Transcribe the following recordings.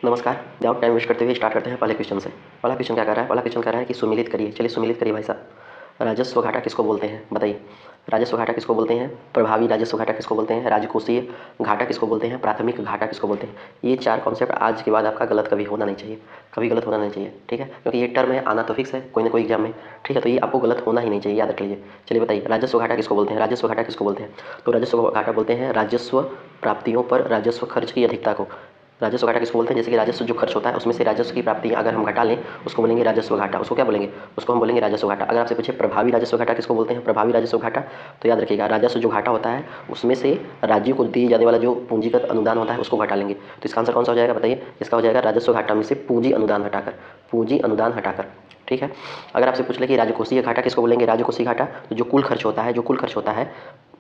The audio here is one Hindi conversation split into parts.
नमस्कार। ज़्यादा टाइम वेस्ट करते हुए स्टार्ट करते हैं पहले क्वेश्चन से। पहला क्वेश्चन क्या कर रहा है? पहला क्वेश्चन कह रहा है कि सुमिलित करिए। चलिए सुमिलित करिए भाई साहब। राजस्व घाटा किसको बोलते हैं बताइए? राजस्व घाटा किसको बोलते हैं? प्रभावी राजस्व घाटा किसको बोलते हैं? राजकोषीय घाटा किसको बोलते हैं? प्राथमिक घाटा किसको बोलते हैं? ये चार कॉन्सेप्ट आज के बाद आपका गलत कभी होना नहीं चाहिए, कभी गलत होना नहीं चाहिए, ठीक है? क्योंकि ये टर्म है, आना तो फिक्स है कोई ना कोई एग्जाम में, ठीक है? तो ये आपको गलत होना ही नहीं चाहिए, याद रख लीजिए। चलिए बताइए, राजस्व घाटा किसको बोलते हैं? राजस्व घाटा किसको बोलते हैं? तो राजस्व घाटा बोलते हैं राजस्व प्राप्तियों पर राजस्व खर्च की अधिकता को। राजस्व घाटा किसको बोलते हैं? जैसे कि राजस्व जो खर्च होता है उसमें से राजस्व की प्राप्ति अगर हम घटा लें, उसको बोलेंगे राजस्व घाटा। उसको क्या बोलेंगे? उसको हम बोलेंगे राजस्व घाटा। अगर आपसे पूछे प्रभावी राजस्व घाटा किसको बोलते हैं? प्रभावी राजस्व घाटा, तो याद रखिएगा राजस्व जो घाटा होता है उसमें से राज्यों को दिए जाने वाला जो पूंजीगत अनुदान होता है उसको घटा लेंगे। तो इसका आंसर कौन सा हो जाएगा बताइए? इसका हो जाएगा राजस्व घाटा में से पूंजी अनुदान हटाकर, पूंजी अनुदान हटाकर, ठीक है? अगर आपसे पूछ ले कि राजकोषीय घाटा किसको बोलेंगे? राजकोषीय घाटा तो जो कुल खर्च होता है, जो कुल खर्च होता है,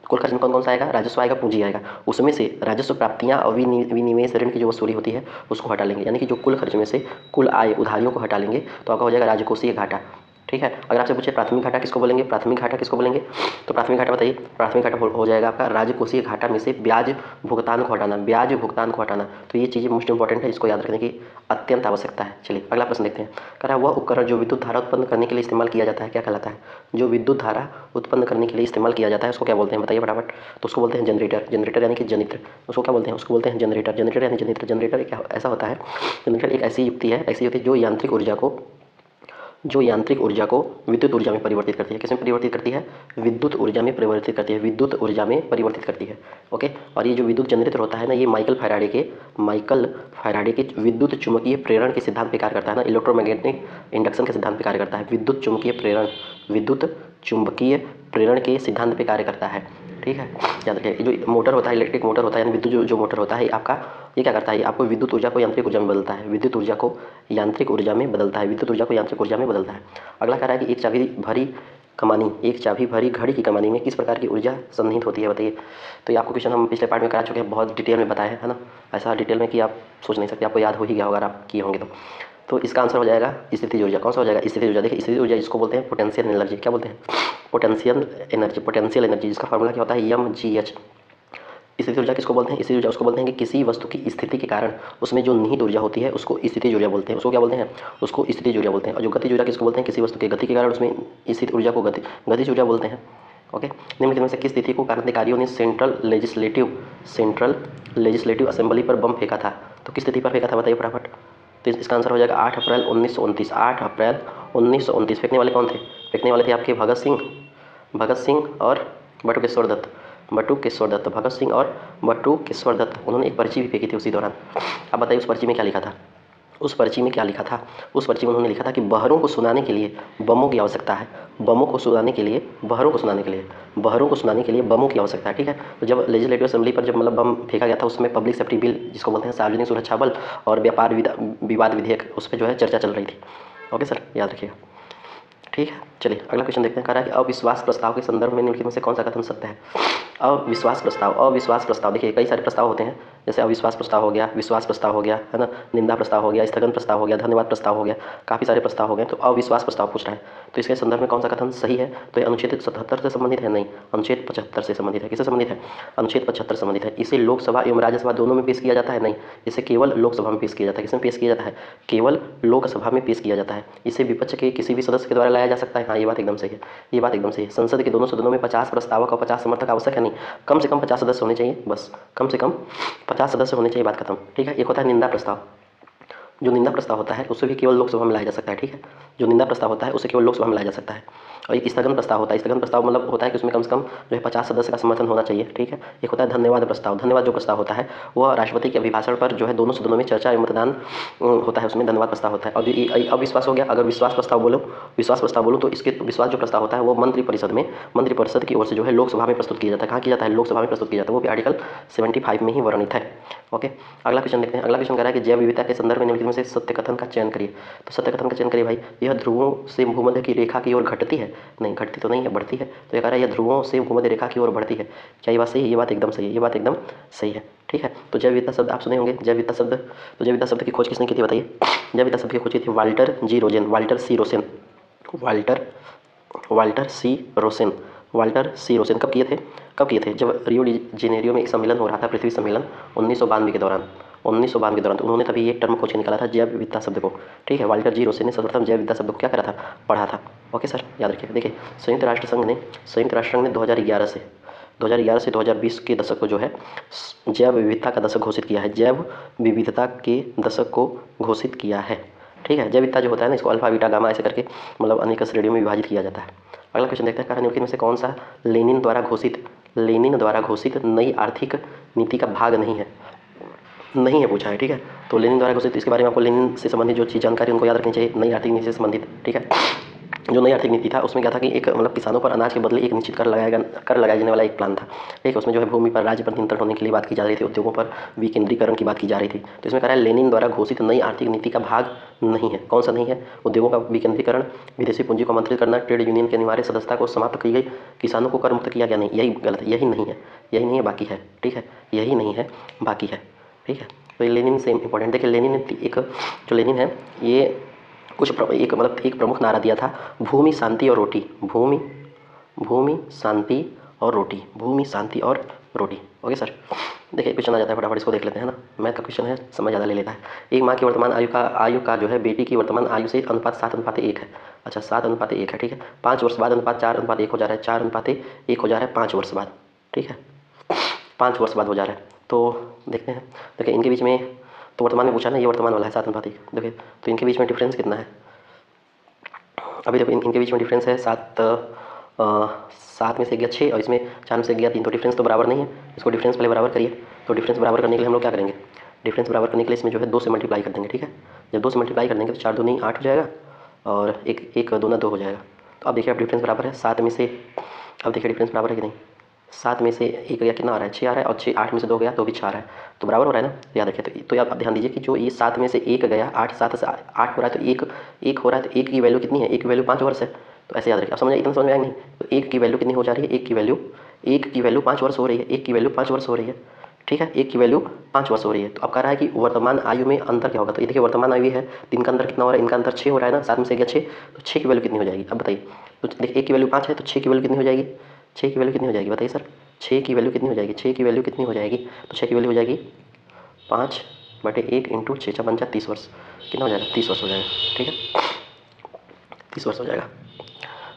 कुल खर्च में कौन कौन सा आएगा? राजस्व आएगा, पूंजी आएगा, उसमें से राजस्व प्राप्तियां और विनिवेश ऋण की जो वसूली होती है उसको हटा लेंगे। यानी कि जो कुल खर्च में से कुल आय उधारियों को हटा लेंगे तो आपका हो जाएगा राजकोषीय घाटा, ठीक है? अगर आपसे पूछे प्राथमिक घाटा किसको बोलेंगे? प्राथमिक घाटा किसको बोलेंगे? तो प्राथमिक घाटा बताइए। प्राथमिक घाटा हो जाएगा आपका राजकोषीय घाटा में से ब्याज भुगतान को हटाना, ब्याज भुगतान को हटाना। तो ये चीज़ें मोस्ट इंपॉर्टेंट है, इसको याद रखने की अत्यंत आवश्यकता है। चलिए अगला प्रश्न देखते हैं। कह रहा है वह उपकरण जो विद्युत धारा उत्पन्न करने के लिए इस्तेमाल किया जाता है क्या कहलाता है? जो विद्युत धारा उत्पन्न करने के लिए इस्तेमाल किया जाता है उसको क्या बोलते हैं बताइए फटाफट? तो उसको बोलते हैं जनरेटर। जनरेटर यानी कि जनित्र। उसको क्या बोलते हैं? उसको बोलते हैं जनरेटर। जनरेटर यानी जनित्र। जनरेटर क्या ऐसा होता है? जनरेटर एक ऐसी युक्ति है, ऐसी युक्ति जो यांत्रिक ऊर्जा को विद्युत ऊर्जा में परिवर्तित करती है। किसमें परिवर्तित करती है? विद्युत ऊर्जा में परिवर्तित करती है, विद्युत ऊर्जा में परिवर्तित करती है। ओके। और ये जो विद्युत जनरेटर होता है ना, ये माइकल फैराडे के विद्युत चुम्बकीय प्रेरण के सिद्धांत पे कार्य करता है ना, इलेक्ट्रोमैग्नेटिक इंडक्शन के सिद्धांत पे कार्य करता है। विद्युत चुम्बकीय प्रेरण के सिद्धांत पे कार्य करता है, ठीक है? याद रखिए जो मोटर होता है, इलेक्ट्रिक मोटर होता है यानी विद्युत जो मोटर होता है आपका, ये क्या करता है? आपको विद्युत ऊर्जा को यांत्रिक ऊर्जा में बदलता है, विद्युत ऊर्जा को यांत्रिक ऊर्जा में बदलता है, विद्युत ऊर्जा को यांत्रिक ऊर्जा में बदलता है। अगला कह रहा है कि एक चाबी भरी घड़ी की कमानी में किस प्रकार की ऊर्जा सन्निहित होती है बताइए? तो ये आपको क्वेश्चन हम पिछले पार्ट में करा चुके हैं, बहुत डिटेल में बताया है ना? ऐसा डिटेल में कि आप सोच नहीं सकते, आपको याद हो ही गया होगा अगर आप किए होंगे तो इसका आंसर हो जाएगा स्थितिज ऊर्जा। कौन सा हो जाएगा? स्थितिज ऊर्जा। देखिए स्थितिज ऊर्जा जिसको बोलते हैं पोटेंशियल एनर्जी। क्या बोलते हैं? पोटेंशियल एनर्जी जिसका फॉर्मूला क्या होता है? mgh। स्थितिज ऊर्जा किसको बोलते हैं? स्थितिज ऊर्जा उसको बोलते हैं कि किसी वस्तु की स्थिति के कारण उसमें जो निहित ऊर्जा होती है उसको स्थितिज ऊर्जा बोलते हैं। उसको क्या बोलते हैं? उसको स्थितिज ऊर्जा बोलते हैं। और जो गतिज ऊर्जा किसको बोलते हैं? किसी वस्तु के गति के कारण उसमें स्थित ऊर्जा को गतिज ऊर्जा बोलते हैं। ओके। निम्नलिखित में से किस तिथि को क्रांतिकारियों ने सेंट्रल लेजिस्लेटिव असेंबली पर बम फेंका था? तो किस तिथि पर फेंका था बताइए फटाफट? तो इसका आंसर हो जाएगा 8 अप्रैल 1929। 8 अप्रैल 1929। फेंकने वाले कौन थे? फेंकने वाले थे आपके भगत सिंह और बटुकेश्वर दत्त। भगत सिंह और बटुकेश्वर दत्त, उन्होंने एक पर्ची भी फेंकी थी उसी दौरान। अब बताइए उस पर्ची में क्या लिखा था? उस पर्ची में उन्होंने लिखा था कि बहरों को सुनाने के लिए बमों की आवश्यकता है। बहरों को सुनाने के लिए बमों की आवश्यकता है, ठीक है? तो जब लेजिस्लेटिव असेंबली पर जब मतलब बम फेंका गया था, उसमें पब्लिक सेफ्टी बिल जिसको बोलते हैं सार्वजनिक सुरक्षा बल और व्यापार विवाद विधेयक, उस पर जो है चर्चा चल रही थी। ओके सर, याद रखिएगा, ठीक है? चलिए अगला क्वेश्चन देखते हैं। कह रहा है कि अविश्वास प्रस्ताव के संदर्भ में निम्नलिखित में से कौन सा कथन सत्य है? अविश्वास प्रस्ताव। देखिए कई सारे प्रस्ताव होते हैं, जैसे अविश्वास प्रस्ताव हो गया, विश्वास प्रस्ताव हो गया, है ना? निंदा प्रस्ताव हो गया, स्थगन प्रस्ताव हो गया, धन्यवाद प्रस्ताव हो गया, काफ़ी सारे प्रस्ताव हो गए। तो अविश्वास प्रस्ताव पूछ रहा है, तो इसके संदर्भ में कौन सा कथन सही है? तो ये अनुच्छेद 77 से संबंधित है? नहीं, अनुच्छेद 75 से संबंधित है। किससे संबंधित है? अनुच्छेद 75 संबंधित है। इसे लोकसभा एवं राज्यसभा दोनों में पेश किया जाता है? नहीं, इसे केवल लोकसभा में पेश किया जाता है। किसमें पेश किया जाता है? केवल लोकसभा में पेश किया जाता है। इसे विपक्ष के किसी भी सदस्य के द्वारा लाया जा सकता है? हाँ, ये बात एकदम सही है, ये बात एकदम सही है। संसद के दोनों सदनों में 50 प्रस्तावक और 50 समर्थक आवश्यक है? नहीं, कम से कम 50 सदस्य होने चाहिए, बस कम से कम 50 सदस्य होने चाहिए, बात खत्म, ठीक है? एक होता है निंदा प्रस्ताव। जो निंदा प्रस्ताव होता है उसे भी केवल लोकसभा में लाया जा सकता है, ठीक है? जो निंदा प्रस्ताव होता है उसे केवल लोकसभा में लाया जा सकता है। और एक स्थगन प्रस्ताव होता है। स्थगन प्रस्ताव मतलब होता है कि उसमें कम से कम जो है 50 सदस्य का समर्थन होना चाहिए, ठीक है? एक होता है धन्यवाद प्रस्ताव। धन्यवाद जो प्रस्ताव होता है वह राष्ट्रपति के अभिभाषण पर जो है दोनों सदनों में चर्चा एवं मतदान होता है, उसमें धन्यवाद प्रस्ताव होता है। और अविश्वास हो गया। अगर विश्वास प्रस्ताव बोलो तो इसके विश्वास जो प्रस्ताव होता है वो मंत्रिपरिषद की ओर से जो है लोकसभा में प्रस्तुत किया जाता है। कहाँ किया जाता है? लोकसभा में प्रस्तुत किया जाता है, वो भी आर्टिकल 75 में ही वर्णित है। ओके, अगला क्वेश्चन देखते हैं। अगला क्वेश्चन कह रहा है कि जैव विविधता के संदर्भ में निम्नलिखित में से सत्य कथन का चयन करिए। तो सत्य कथन का चयन करिए भाई। यह ध्रुवों से भूमध्य की रेखा की ओर घटती है? नहीं, घटती तो नहीं है, बढ़ती है। तो ये कह रहा है यह ध्रुवों से भूमध्य रेखा की ओर बढ़ती है। क्या ये बात सही है? ये बात एकदम सही है, ये बात एकदम सही है, ठीक है? तो जैव विविधता शब्द आप सुने होंगे। जैव विविधता शब्द की खोज किसने की थी बताइए? जैव विविधता शब्द की खोज की थी वाल्टर सी रोसेन। कब किए थे? जब रियो डी जेनेरियो में एक सम्मेलन हो रहा था, पृथ्वी सम्मेलन 1992 के दौरान। 1992 के दौरान। तो उन्होंने तभी एक टर्म खोज के निकाला था, जैव विविधता शब्द को। ठीक है, वाल्टर जी रोसे ने सर्वप्रथम जैव विविधता शब्द को क्या करा था, पढ़ा था। ओके सर, याद रखिए। देखिए, संयुक्त राष्ट्र संघ ने 2011 से 2020 के दशक को जो है जैव विविधता का दशक घोषित किया है। जैव विविधता के दशक को घोषित किया है। ठीक है, जैव विविधता जो होता है ना, इसको अल्फा बीटा गामा ऐसे करके मतलब अनेक श्रेणियों में विभाजित किया जाता है। अगला क्वेश्चन देखते हैं, कार्य निम्नलिखित में से कौन सा लेनिन द्वारा घोषित नई आर्थिक नीति का भाग नहीं है पूछा है। ठीक है, तो लेनिन द्वारा घोषित, इसके बारे में आपको लेनिन से संबंधित जो चीज़ जानकारी उनको याद रखनी चाहिए, नई आर्थिक नीति से संबंधित। ठीक है, जो नई आर्थिक नीति था उसमें क्या था कि एक मतलब किसानों पर अनाज के बदले एक निश्चित कर लगाया जाने वाला एक प्लान था। ठीक है, उसमें जो है भूमि पर राज्य पर नियंत्रण होने के लिए बात की जा रही थी, उद्योगों पर विकेंद्रीकरण की बात की जा रही थी। तो इसमें कह रहा है लेनिन द्वारा घोषित नई आर्थिक नीति का भाग नहीं है। कौन सा नहीं है? उद्योगों का विकेंद्रीकरण, विदेशी पूंजी को आमंत्रित करना, ट्रेड यूनियन की अनिवार्य सदस्यता को समाप्त की गई, किसानों को कर मुक्त किया गया नहीं, यही गलत है, यही नहीं है बाकी है। ठीक है, यही नहीं है बाकी है। ठीक है, तो ये लेनिन से इंपॉर्टेंट। देखिए, लेनिन ने लेनिन है ये एक प्रमुख नारा दिया था, भूमि शांति और रोटी। भूमि शांति और रोटी। ओके सर, देखिए क्वेश्चन आ जाता है, फटाफट इसको देख लेते हैं ना। मैथ का क्वेश्चन है, समय ज़्यादा ले लेता है। एक माह की वर्तमान आयु का जो है बेटी की वर्तमान आयु से अनुपात 7:1 है। अच्छा, 7:1 है। ठीक है, 5 वर्ष बाद अनुपात 4:1 हो जा रहा है, 4:1 हो जा रहा है 5 वर्ष बाद। ठीक है, 5 वर्ष बाद हो जा रहा है। तो देखते हैं, देखिए इनके बीच में तो वर्तमान में पूछा ना, ये वर्तमान वाला है 7:1। देखिए, तो इनके बीच में डिफरेंस कितना है? अभी देखो इनके बीच में डिफरेंस है 7 में से गया 6 और इसमें 4 में से गया 3, तो डिफरेंस तो बराबर नहीं है। इसको डिफरेंस पहले बराबर करिए। तो डिफरेंस बराबर करने के लिए हम लोग क्या करेंगे? डिफरेंस बराबर करने के लिए इसमें जो है 2 से मल्टीप्लाई कर देंगे। ठीक है, जब 2 से मल्टीप्लाई कर देंगे तो 4 दूनी 8 हो जाएगा और एक 2 2 हो जाएगा। तो अब देखिए, अब डिफरेंस बराबर है 7 में से, अब देखिए डिफरेंस बराबर है कि नहीं? 7 में से 1 गया, कितना आ रहा है? 6 आ रहा है, और 8 में से 2 गया तो भी 6 आ रहा है, तो बराबर हो रहा है ना। तो याद रखिए, तो आप ध्यान दीजिए कि जो ये 7 में से 1 गया, 8 7 से 8 हो रहा है, तो एक हो रहा है, तो 1 की वैल्यू कितनी है? 1 की वैल्यू 5 वर्ष है। तो ऐसे याद रखिए, आप समझ इतना समझ में आएगा नहीं? तो 1 की वैल्यू कितनी हो जा रही है? 1 की वैल्यू 5 वर्ष हो रही है। 1 की वैल्यू 5 वर्ष हो रही है। ठीक है, 1 की वैल्यू 5 वर्ष हो रही है। तो अब कह रहा है कि वर्तमान आयु में अंतर क्या होगा? तो ये देखिए, वर्तमान आयु है, तो इनका अंतर कितना हो रहा है? इनका अंतर 6 हो रहा है ना, 7 में से गया 6, तो 6 की वैल्यू कितनी हो जाएगी? अब बताइए। तो देखिए, 1 की वैल्यू 5 है, तो 6 की वैल्यू कितनी हो जाएगी? 6 की वैल्यू कितनी हो जाएगी बताइए सर? 6 की वैल्यू कितनी हो जाएगी? 6 की वैल्यू कितनी हो जाएगी? तो 6 की वैल्यू हो जाएगी 5/1 इंटू 6 बन जाए 30 वर्ष। कितना हो जाएगा? 30 वर्ष हो जाएगा। ठीक है, 30 वर्ष हो जाएगा।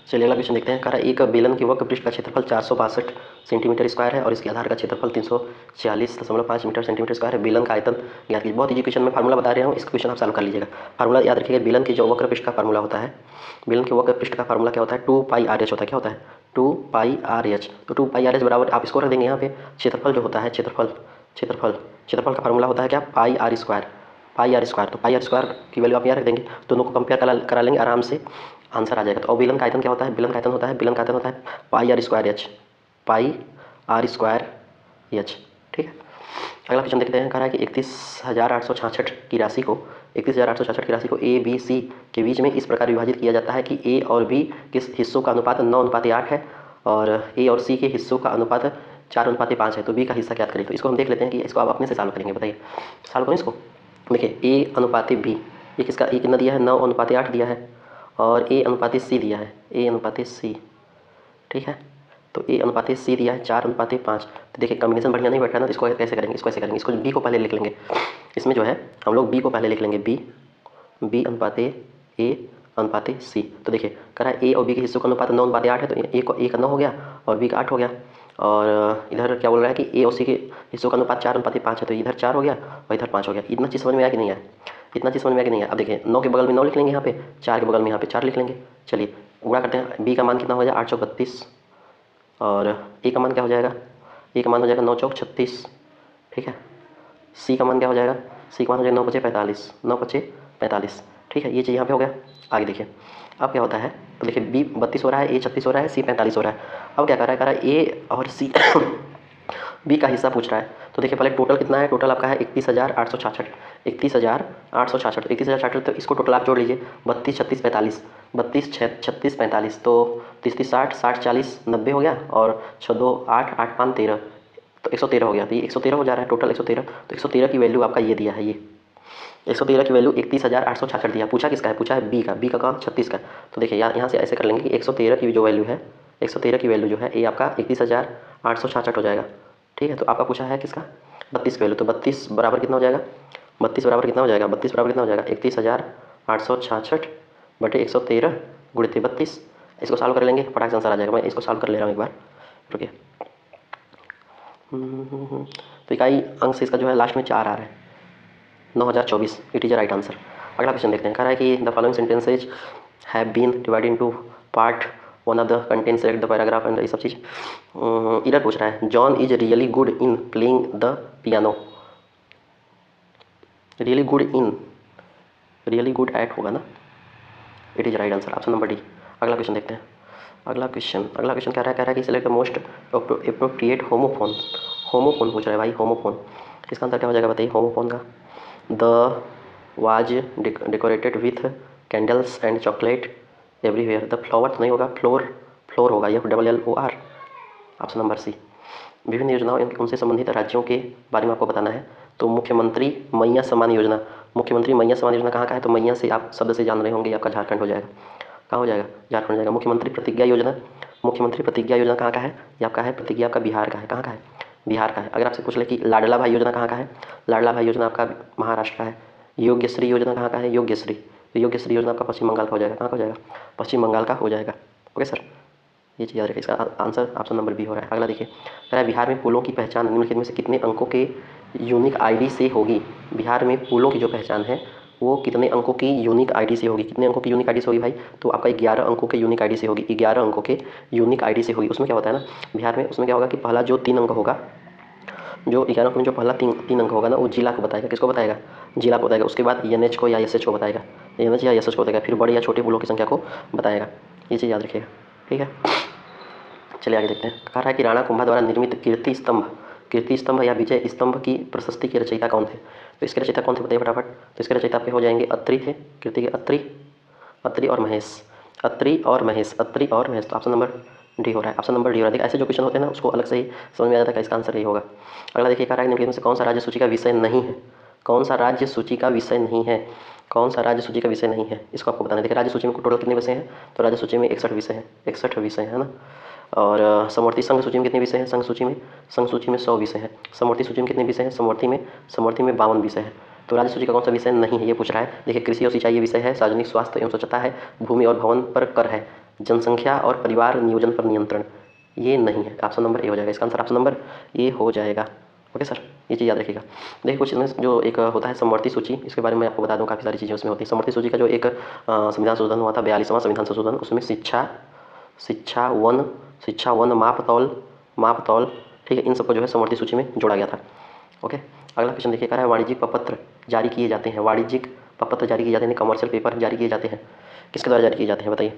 चलिए अगला क्वेश्चन देखते हैं। कह रहा है एक बेलन के वक्र पृष्ठ का क्षेत्रफल 462 सेंटीमीटर स्क्वायर है और इसके आधार का क्षेत्रफल 340.5 मीटर सेंटीमीटर स्क्वायर है। बेलन का आयतन ज्ञात कीजिए। बहुत ईजी क्वेश्चन में फार्मूला बता रहा हूँ, इस क्वेश्चन आप सॉल्व कर लीजिएगा। फार्मूला याद रखिएगा, बेलन के जो वक्र पृष्ठ का फार्मूला होता है, बेलन के वक्र पृष्ठ का फार्मूला क्या होता है? 2πRh होता है। क्या होता है? 2πRh। तो 2πRh बराबर आप इसको रख देंगे यहाँ पे, क्षेत्रफल जो होता है, क्षेत्रफल का फार्मूला होता है क्या? πr square. तो πr स्क्वायर की वैल्यू आप यहाँ रख देंगे, दोनों को कंपेयर करा लेंगे, आराम से आंसर आ जाएगा। तो बेलन का आयतन क्या होता है? बेलन का आयतन होता है πr स्क्वायर h। ठीक है, अगला क्वेश्चन देखते हैं। कह रहा है कि 31,866 की राशि को ए बी सी के बीच में इस प्रकार विभाजित किया जाता है कि ए और बी के हिस्सों का अनुपात 9:8 है और ए और सी के हिस्सों का अनुपात 4:5 है। तो बी का हिस्सा क्या करें? तो इसको हम देख लेते हैं कि इसको आप अपने से सॉल्व करेंगे। बताइए, सॉल्व करें इसको। देखिए, ए अनुपात बी, ये किसका ए कितना दिया है? 9:8 दिया है, और ए अनुपात सी दिया है, ए अनुपात सी। ठीक है, तो ए अनुपात सी दिया है 4:5। तो देखिए कॉम्बिनेशन बढ़िया नहीं बैठ रहा ना, तो इसको कैसे करेंगे? इसको बी को पहले लिख लेंगे। इसमें जो है हम लोग बी को पहले लिख लेंगे, बी अनुपात ए अनुपात सी। तो देखिए कह रहा है ए और बी के हिस्सों का अनुपात 9:8 है, तो ए का 9 हो गया और बी का 8 हो गया। और इधर क्या बोल रहा है कि ए और सी के हिस्सों का अनुपात 4:5 है, तो इधर 4 हो गया और इधर 5 हो गया। इतना चीज़ समझ में आया कि नहीं आया? अब देखिए 9 के बगल में 9 लिख लेंगे यहाँ पे, 4 के बगल में यहाँ पे 4 लिख लेंगे। चलिए गुणा करते हैं। बी का मान कितना हो जाएगा? 832, और ए का मान क्या हो जाएगा? ए का मान हो जाएगा 9 चौक 36। ठीक है, सी का मान क्या हो जाएगा? सी का मान हो जाएगा 9×5 = 45। ठीक है, ये चीज़ यहाँ पे हो गया। आगे देखिए अब क्या होता है, तो देखिए बी 32 हो रहा है, ए 36 हो रहा है, सी 45 हो रहा है। अब क्या कह रहा है ए और सी बी का हिस्सा पूछ रहा है। तो देखिए पहले टोटल कितना है? टोटल आपका है 31,866। 31,866, तो इसको टोटल आप जोड़ लीजिए, 32 36 45, 32 36 45, तो 30 60 60 40 90 हो गया, और 6 2 8 8 5 13, तो 113 हो गया। तो ये 113 हो जा रहा है, टोटल 113। तो 113 की वैल्यू आपका ये दिया है, ये 113 की वैल्यू 31,866 दिया। पूछा किसका है? पूछा है बी का काम 36 का। तो देखिए यहाँ से ऐसे कर लेंगे कि 113 की जो वैल्यू है, 113 की वैल्यू जो है ये आपका 31,866 हो जाएगा। ठीक है, तो आपका पूछा है किसका? 32 की वैल्यू, तो 32 बराबर कितना हो जाएगा, 32 बराबर कितना हो जाएगा, 32 बराबर कितना हो जाएगा 31,866 बटे 113 गुणित 32। इसको सॉल्व कर लेंगे, फटाक से आंसर आ जाएगा। मैं इसको सॉल्व कर ले रहा हूँ एक बार, रुकिए। तो इकाई अंक से इसका जो है लास्ट में 4 आ रहा है, 9024, इट इज़ राइट आंसर। अगला क्वेश्चन देखते हैं। कह रहा है कि the following sentences have been divided into part, one of the content select the paragraph and ये सब चीज़। इधर पूछ रहा है John is really good in playing the piano. Really good at होगा ना, it is right answer, option number D. अगला क्वेश्चन देखते हैं। अगला क्वेश्चन कह रहा है कि select the most appropriate homophone. Homophone पूछ रहा है भाई, होमोफोन। इसका आंसर क्या हो जाएगा बताइए होमोफोन का। The was decorated with candles and chocolate everywhere. The flower तो नहीं होगा, फ्लोर होगा, FLLOR, ऑप्शन नंबर सी। विभिन्न योजनाओं उनसे संबंधित राज्यों के बारे में आपको बताना है। तो मुख्यमंत्री मैया सम्मान योजना, मुख्यमंत्री मैया सम्मान योजना कहाँ का है, तो मैया से आप शब्द से जान रहे होंगे, आपका झारखंड हो जाएगा। कहाँ हो जाएगा, झारखंड हो जाएगा। मुख्यमंत्री प्रतिज्ञा योजना, मुख्यमंत्री प्रतिज्ञा योजना कहाँ का है, ये आपका है प्रतिज्ञा, आपका बिहार का है। कहाँ का है, बिहार का है। अगर आपसे पूछ ले कि लाडला भाई योजना कहाँ का है, लाडला भाई योजना आपका महाराष्ट्र का है। योग्यश्री योजना कहाँ का है, योग्यश्री, तो योग्यश्री योजना आपका पश्चिम बंगाल का हो जाएगा। कहाँ का हो जाएगा, पश्चिम बंगाल का हो जाएगा। ओके सर, ये चीज़ याद रखिए। इसका आंसर ऑप्शन नंबर बी हो रहा है। अगला देखिए, कह रहा है बिहार में पुलों की पहचान निम्नलिखित में से कितने अंकों के यूनिक आईडी से होगी। बिहार में पुलों की जो पहचान है वो कितने अंकों की यूनिक आईडी से होगी। कितने अंकों की यूनिक आईडी से होगी भाई, तो आपका 11 अंकों के यूनिक आईडी से होगी। 11 अंकों के यूनिक आईडी से होगी। उसमें क्या होता है ना बिहार में, उसमें क्या होगा कि पहला जो 3 अंक होगा, जो 11 अंक में जो पहला तीन अंक होगा ना, वो जिला को बताएगा। किसको बताएगा, जिला को बताएगा। उसके बाद NH को या SH को बताएगा, NH या SH को बताएगा। फिर बड़े या छोटे पुलों की संख्या को बताएगा। ये चीज़ याद रखिएगा, ठीक है। चलिए आगे देखते हैं। कह रहा है कि राणा कुंभा द्वारा निर्मित कीर्ति स्तंभ या विजय स्तंभ की प्रशस्ति के रचयिता कौन थे। तो इसके रचयिता कौन थे बताइए फटाफट। तो इसके रचयिता आपके हो जाएंगे अत्रि थे, कीर्ति के अत्रि और महेश, अत्रि और महेश। तो ऑप्शन नंबर डी हो रहा है, ऑप्शन नंबर डी हो रहा है। देखिए ऐसे जो क्वेश्चन होते हैं ना उसको अलग से ही समझ में आ जाता है, इसका आंसर यही होगा। अगला देखिए, कह रहा है निम्नलिखित में से कौन सा राज्य सूची का विषय नहीं है, कौन सा राज्य सूची का विषय नहीं है, कौन सा राज्य सूची का विषय नहीं है, इसको आपको बताना है। देखिए राज्य सूची में टोटल कितने विषय हैं, तो राज्य सूची में 61 विषय हैं, 61 विषय है ना। और समवर्ती संघ सूची में कितने विषय हैं, संघ सूची में 100 विषय हैं। समवर्ती सूची में कितने विषय हैं, समवर्ती में 52 विषय हैं। तो राज्य सूची का कौन सा विषय नहीं है ये पूछ रहा है। देखिए कृषि और सिंचाई ये विषय है, सार्वजनिक स्वास्थ्य एवं स्वच्छता है, भूमि और भवन पर कर है, जनसंख्या और परिवार नियोजन पर नियंत्रण ये नहीं है। ऑप्शन नंबर ए हो जाएगा, इसका आंसर ऑप्शन नंबर ए हो जाएगा। ओके सर, ये चीज़ याद रखिएगा। देखिए कुछ इसमें जो एक होता है समवर्ती सूची, इसके बारे में आपको बता दूं, काफ़ी सारी चीज़ें उसमें होती है। समवर्ती सूची का जो एक संविधान संशोधन हुआ था, 42वां संविधान संशोधन, उसमें शिक्षा वन माप तौल, ठीक है, इन सबको जो है समवर्ती सूची में जोड़ा गया था। ओके, अगला क्वेश्चन देखिए, कह रहा है वाणिज्यिक प्रपत्र जारी किए जाते हैं, वाणिज्यिक प्रपत्र जारी किए जाते हैं, कमर्शियल पेपर जारी किए जाते हैं, किसके द्वारा जारी किए जाते हैं बताइए।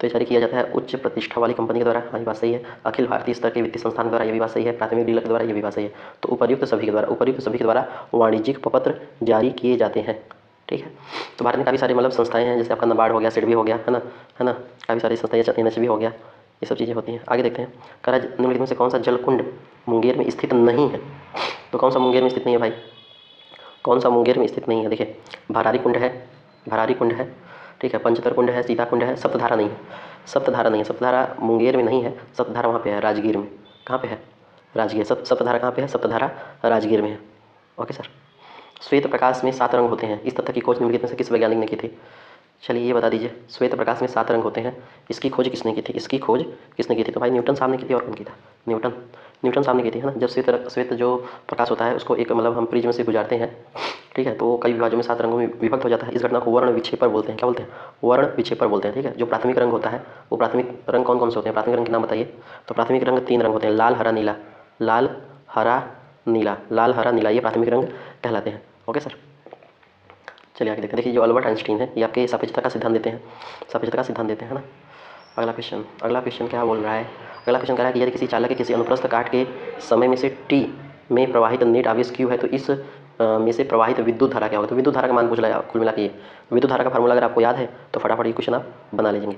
तो ये जारी किया जाता है उच्च प्रतिष्ठा वाली कंपनी के द्वारा, हाँ ये बात सही है। अखिल भारतीय स्तर के वित्तीय संस्थान के द्वारा, ये भी बात सही है। प्राथमिक डीलर के द्वारा, ये भी बात सही है। तो उपर्युक्त सभी के द्वारा वाणिज्यिक प्रपत्र जारी किए जाते हैं, ठीक है। तो भारत में काफ़ी सारी मतलब संस्थाएं हैं, जैसे आपका नाबार्ड हो गया, सिडबी हो गया, है ना, काफ़ी सारी संस्थाएं, NHB हो गया, ये सब चीज़ें होती हैं। आगे देखते हैं, कह रहा है निम्नलिखित में से कौन सा जलकुंड मुंगेर में स्थित नहीं है। तो कौन सा मुंगेर में स्थित नहीं है भाई, कौन सा मुंगेर में स्थित नहीं है। देखिए भरारी कुंड है, ठीक है, पंचतर कुंड है, सीता कुंड है, सप्तधारा नहीं है। सप्तधारा मुंगेर में नहीं है, सप्तधारा वहाँ पे है राजगीर में। कहाँ पे है, राजगीर। सप्तधारा कहाँ पे है, सप्तधारा राजगीर में है। Okay sir. श्वेत प्रकाश में 7 रंग होते हैं, इस तथ्य की खोज निम्नलिखित में से किस वैज्ञानिक ने की थी। चलिए ये बता दीजिए, श्वेत प्रकाश में 7 रंग होते हैं, इसकी खोज किसने की थी। तो भाई न्यूटन साहब ने की थी, और कौन की था, न्यूटन साहब ने की थी, है ना। जब श्वेत जो प्रकाश होता है उसको एक मतलब हम प्रिज्म से गुजारते हैं, ठीक है, तो कई विभाजों में 7 रंगों में विभक्त हो जाता है। इस घटना को वर्ण विक्षेपर बोलते हैं। क्या बोलते हैं, वर्ण विक्षेपर बोलते हैं, ठीक है। जो प्राथमिक रंग होता है, वो प्राथमिक रंग कौन कौन से होते हैं, प्राथमिक रंग के नाम बताइए। तो प्राथमिक रंग 3 रंग होते हैं, लाल हरा नीला, ये प्राथमिक रंग कहलाते हैं। ओके सर, चलिए आगे देखते हैं। देखिए जो अल्बर्ट आइंस्टीन है, ये आपके सापेक्षता का सिद्धांत देते हैं, है ना। अगला क्वेश्चन क्या बोल रहा है। अगला क्वेश्चन कह रहा है कि यदि किसी चालक के किसी अनुप्रस्थ काट के समय में से t में प्रवाहित नेट आवेश q है, तो इस में से प्रवाहित विद्युत धारा क्या होगा। तो विद्युत धारा का मान पूछ रहा है कुल मिला के। ये विद्युत धारा का फार्मूला अगर आपको याद है तो फटाफट ये क्वेश्चन आप बना लीजिए।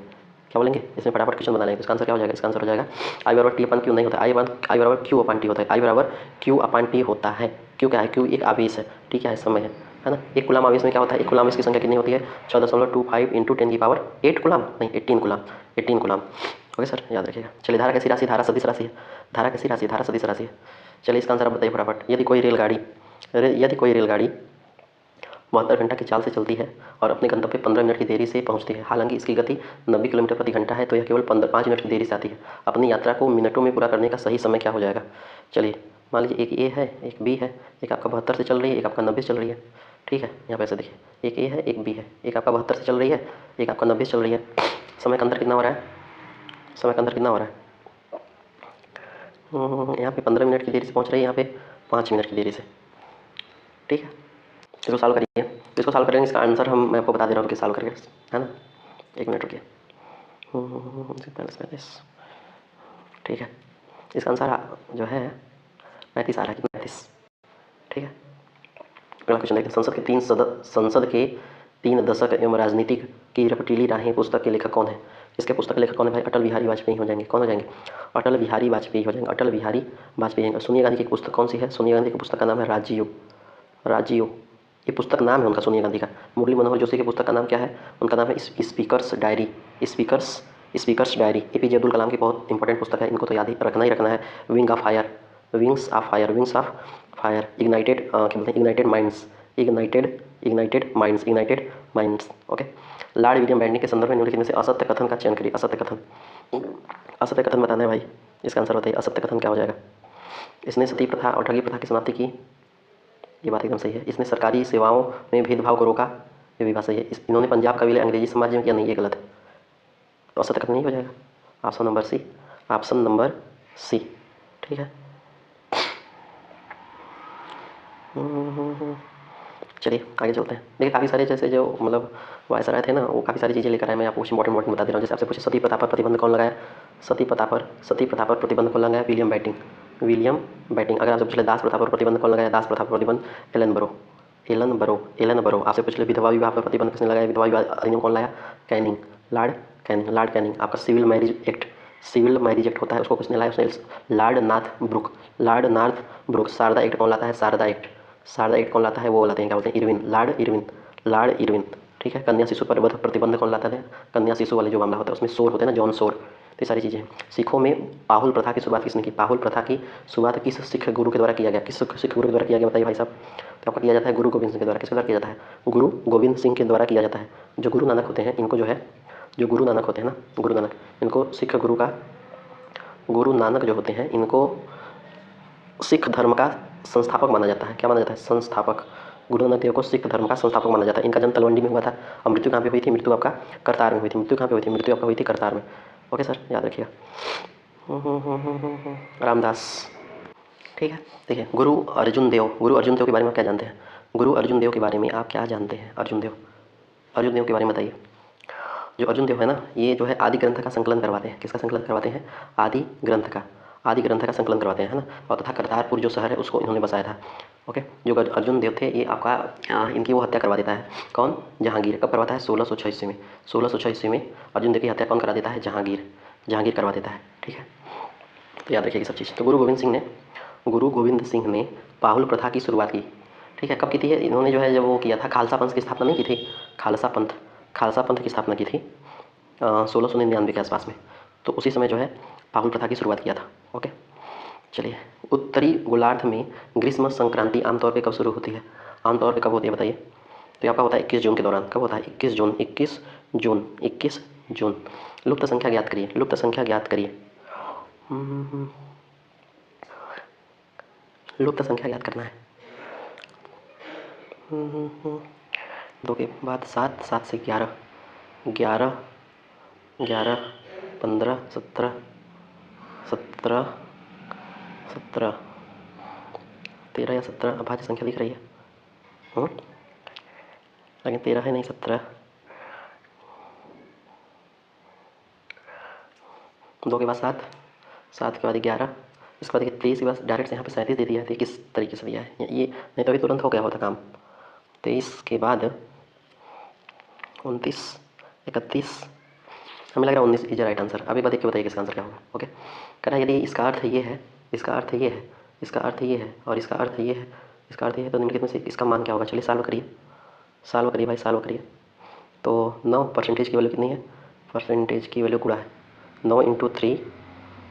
क्या बोलेंगे, इसमें फटाफट क्वेश्चन बना लेंगे। इसका आंसर क्या हो जाएगा, इसका आंसर हो जाएगा I बराबर T अपन Q नहीं होता, I बराबर Q अपन T होता है। I बराबर Q अपन T होता है। Q क्या है, Q एक आवेश है, ठीक है, समय है ना। एक कूलाम आवेश में क्या होता है, एक कूलाम आवेश की संख्या कितनी होती है, 14.25 × 10⁸ 8 कूलाम नहीं, 18 कूलाम। ओके सर, याद रखिएगा। चलिए धारा कैसी राशि, धारा सदिश राशि है, धारा कैसी राशि, धारा सदिश राशि है। चलिए इसका आंसर आप बताइए फटाफट। यदि कोई रेलगाड़ी 72 घंटा की चाल से चलती है और अपने गंतव्य 15 मिनट की देरी से पहुंचती है, हालांकि इसकी गति 90 किलोमीटर प्रति घंटा है, तो यह केवल 5 मिनट की देरी से आती है। अपनी यात्रा को मिनटों में पूरा करने का सही समय क्या हो जाएगा? चलिए मान लीजिए एक ए है, एक बी है, एक आपका 72 से चल रही है, एक आपका 90 से चल रही है। ठीक है, यहाँ पे ऐसे देखिए, एक ए है, एक बी है, एक आपका 72 से चल रही है, एक आपका 90 से चल रही है। समय का अंतर कितना हो रहा है? समय का अंतर कितना हो रहा है? यहाँ पे 15 मिनट की देरी से पहुँच रही है, यहाँ पे 5 मिनट की देरी से। ठीक है, इसको सॉल्व करिए। इसको सॉल्व करेंगे, इसका आंसर मैं आपको बता दे रहा हूँ कि सॉल्व करके, है ना। 1 मिनट रुकिए। 45 ठीक है, इसका आंसर जो है 35 आ रहा है, 35। ठीक है, अगला क्वेश्चन देखते हैं। संसद के 3 दशक एवं राजनीतिक की रपटीली राहें पुस्तक के लेखक कौन है? इसके पुस्तक के लेखक कौन है भाई? अटल बिहारी वाजपेयी हो जाएंगे। कौन हो जाएंगे? अटल बिहारी वाजपेयी हो जाएंगे। अटल बिहारी वाजपेयी। सोनिया गांधी की पुस्तक कौन सी है? सोनिया गांधी की पुस्तक का नाम है राजयोग। राजयोग ये पुस्तक नाम है उनका, सोनिया गांधी का। मुरली मनोहर जोशी की पुस्तक का नाम क्या है? उनका नाम है speakers diary. Speakers diary. APJ Abdul Kalam की बहुत इंपॉर्टेंट पुस्तक है, इनको तो याद ही रखना है। Wings of fire. इग्नाइटेड क्या बोलते हैं? Ignited minds. Okay. Lord William Bentinck के संदर्भ में निम्नलिखित में से असत्य कथन का चयन करिए। असत्य कथन बताना है भाई। इसका आंसर बताइए, असत्य कथन क्या हो जाएगा? इसने सती प्रथा और ठगी प्रथा की समाप्ति की, ये बात एकदम सही है। इसने सरकारी सेवाओं में भेदभाव को रोका, ये भी बात सही है। इन्होंने पंजाब का विलय अंग्रेजी साम्राज्य में किया, नहीं, ये गलत है। तो असत्य कथन नहीं हो जाएगा। Option number C. ठीक है, चलिए आगे चलते हैं। देखिए काफ़ी सारे जैसे जो मतलब वायसराय थे ना, वो काफ़ी सारी चीज़ें लेकर आए। मैं आपको कुछ इंपॉर्टेंट बता दे रहा हूँ। जैसे आपसे पूछे सती प्रथा पर प्रतिबंध कौन लगाया? सती प्रथा पर प्रतिबंध कौन लगाया? William batting. अगर आपसे पूछले दास प्रथा पर प्रतिबंध कौन लगाया? दास प्रथा पर प्रतिबंध एलन बरो। आपसे पूछले विधवा विवाह पर प्रतिबंध किसने लगाया? विधवा विवाह अधिनियम कौन लाया? Canning, Lord Canning. आपका सिविल मैरिज एक्ट होता है, उसको किसने लाया? उसने Lord Northbrook. Sharda act कौन लाता है? शारदा एक्ट कौन लाता है? वो लाते हैं, क्या बोलते हैं? Lord Irwin. ठीक है, कन्या शिशु पर वध प्रतिबंध कौन लाता है? कन्या शिशु वाले जो मामला होता है उसमें शोर होते हैं ना, जॉन शोर। तो ये सारी चीज़ें। सिखों में पाहुल प्रथा की शुरुआत किसने की? पाहुल प्रथा की शुरुआत किस सिख गुरु के द्वारा किया गया? किस सिख गुरु के द्वारा किया गया, बताइए भाई साहब। तो आपका किया जाता है गुरु गोविंद सिंह के द्वारा। किसके द्वारा किया जाता है? गुरु गोविंद सिंह के द्वारा किया जाता है। जो गुरु नानक होते हैं, इनको जो है, जो गुरु नानक होते हैं ना, गुरु नानक, इनको सिख गुरु का, गुरु नानक जो होते हैं, इनको सिख धर्म का संस्थापक माना जाता है। क्या माना जाता है? संस्थापक। गुरु नानक देव को सिख धर्म का संस्थापक माना जाता है। इनका जन्म तलवंडी में हुआ था और मृत्यु कहाँ पे हुई थी? मृत्यु आपका करतार में हुई थी। मृत्यु कहाँ पे हुई थी? मृत्यु आपका हुई थी करतार में। ओके सर, याद रखिएगा। रामदास। ठीक है, देखिए गुरु अर्जुन देव के बारे में आप क्या जानते हैं? गुरु अर्जुन देव के बारे में आप क्या जानते हैं? अर्जुन देव के बारे में बताइए। जो अर्जुन देव है ना, ये जो है आदि ग्रंथ का संकलन करवाते हैं। किसका संकलन करवाते हैं? आदि ग्रंथ का संकलन करवाते हैं, है ना। और तथा करतारपुर जो शहर है उसको इन्होंने बसाया था। ओके, जो अर्जुन देव थे, ये आपका इनकी वो हत्या करवा देता है। कौन? जहांगीर। कब करवाता है? 1606 ईस्वी में। 1606 ईस्वी में अर्जुन देव की हत्या कौन करा देता है? जहांगीर करवा देता है। ठीक है, तो याद रखिएगा सब चीज़। तो गुरु गोविंद सिंह ने पाहुल प्रथा की शुरुआत की। ठीक है, कब की थी? इन्होंने जो है जब वो किया था, खालसा पंथ की स्थापना नहीं की थी? खालसा पंथ की स्थापना की थी 1699 के आसपास में। तो उसी समय जो है पाहुल प्रथा की शुरुआत किया था। ओके, चलिए। उत्तरी गोलार्ध में ग्रीष्म संक्रांति आमतौर पे कब शुरू होती है? आमतौर पे कब होती है बताइए। तो आपका होता है 21 जून के दौरान। कब होता है? 21 जून। लुप्त संख्या ज्ञात करिए। लुप्त संख्या ज्ञात करना है। 2 के बाद 7, 7 से 11, 15, 17, 13 या 17 अभाज्य संख्या दिख रही है, लेकिन 13 है नहीं, 17। 2 के बाद 7, 7 के बाद 11, इसके बाद 23 के बाद डायरेक्ट यहाँ पे 37 दे दिया है। किस तरीके से दिया है ये, नहीं तो अभी तुरंत हो गया होता काम। 23 के बाद 29, 31, हमें लग रहा है 19 इज राइट आंसर। अभी बात देख के बताइए किसका आंसर क्या होगा। ओके, कह रहा है यदि इसका अर्थ ये है, इसका अर्थ ये है, इसका अर्थ ये है और इसका अर्थ ये है, इसका अर्थ ये है, तो निम्नलिखित में से इसका मान क्या होगा? चलिए सॉल्व करिए भाई, सॉल्व करिए। तो 9 परसेंटेज की वैल्यू कितनी है? परसेंटेज की वैल्यू गुणा है 9 × 3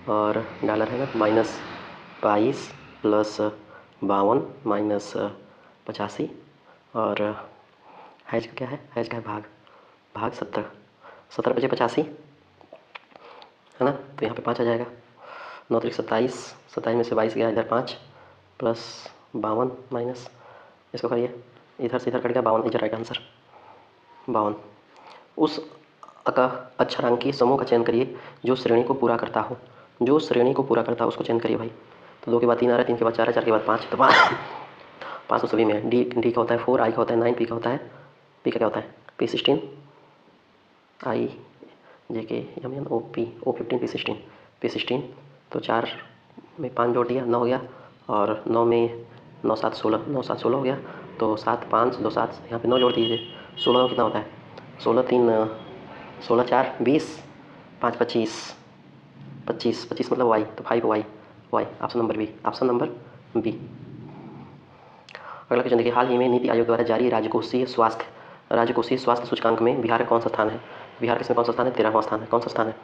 और डॉलर है ना, -22 प्लस 52 माइनस 85 और हैज का क्या है, हैज का है भाग 70, 70 बचे 85 है ना, तो यहाँ पे 5 आ जाएगा। 9 तरीक 27, 27 में से 22 गया, इधर 5 प्लस 52 माइनस, इसको करिए, इधर से इधर कट गया 52, इधर राइट आंसर 52। उस अक्षरांकीय समूह का चयन करिए जो श्रेणी को पूरा करता हो, जो श्रेणी को पूरा करता हो उसको चयन करिए भाई। तो 2 के बाद 3 आ रहा है, 3 के बाद 4 है, 4 के बाद 5, तो 5 तो सभी में है। डी का होता है 4, आई का होता है 9, पी का होता है, पी का क्या होता है P16, आई जे के M N O P, O15 P16, तो 4 में 5 जोड़ दिया 9 हो गया, और 9 में 9 7 16, 9 7 16 हो गया, तो 7 5 2 7, यहाँ पे 9 जोड़ दीजिए, 16 कितना होता है 16 3 16 4 20, 5 25, 25 मतलब वाई, तो 5 Y, option number B, option number B. अगला क्वेश्चन देखिए, हाल ही में नीति आयोग द्वारा जारी राजकोषीय स्वास्थ्य सूचकांक में बिहार का कौन सा स्थान है? बिहार किसमें कौन सा स्थान है? 13वां स्थान है। कौन सा स्थान है?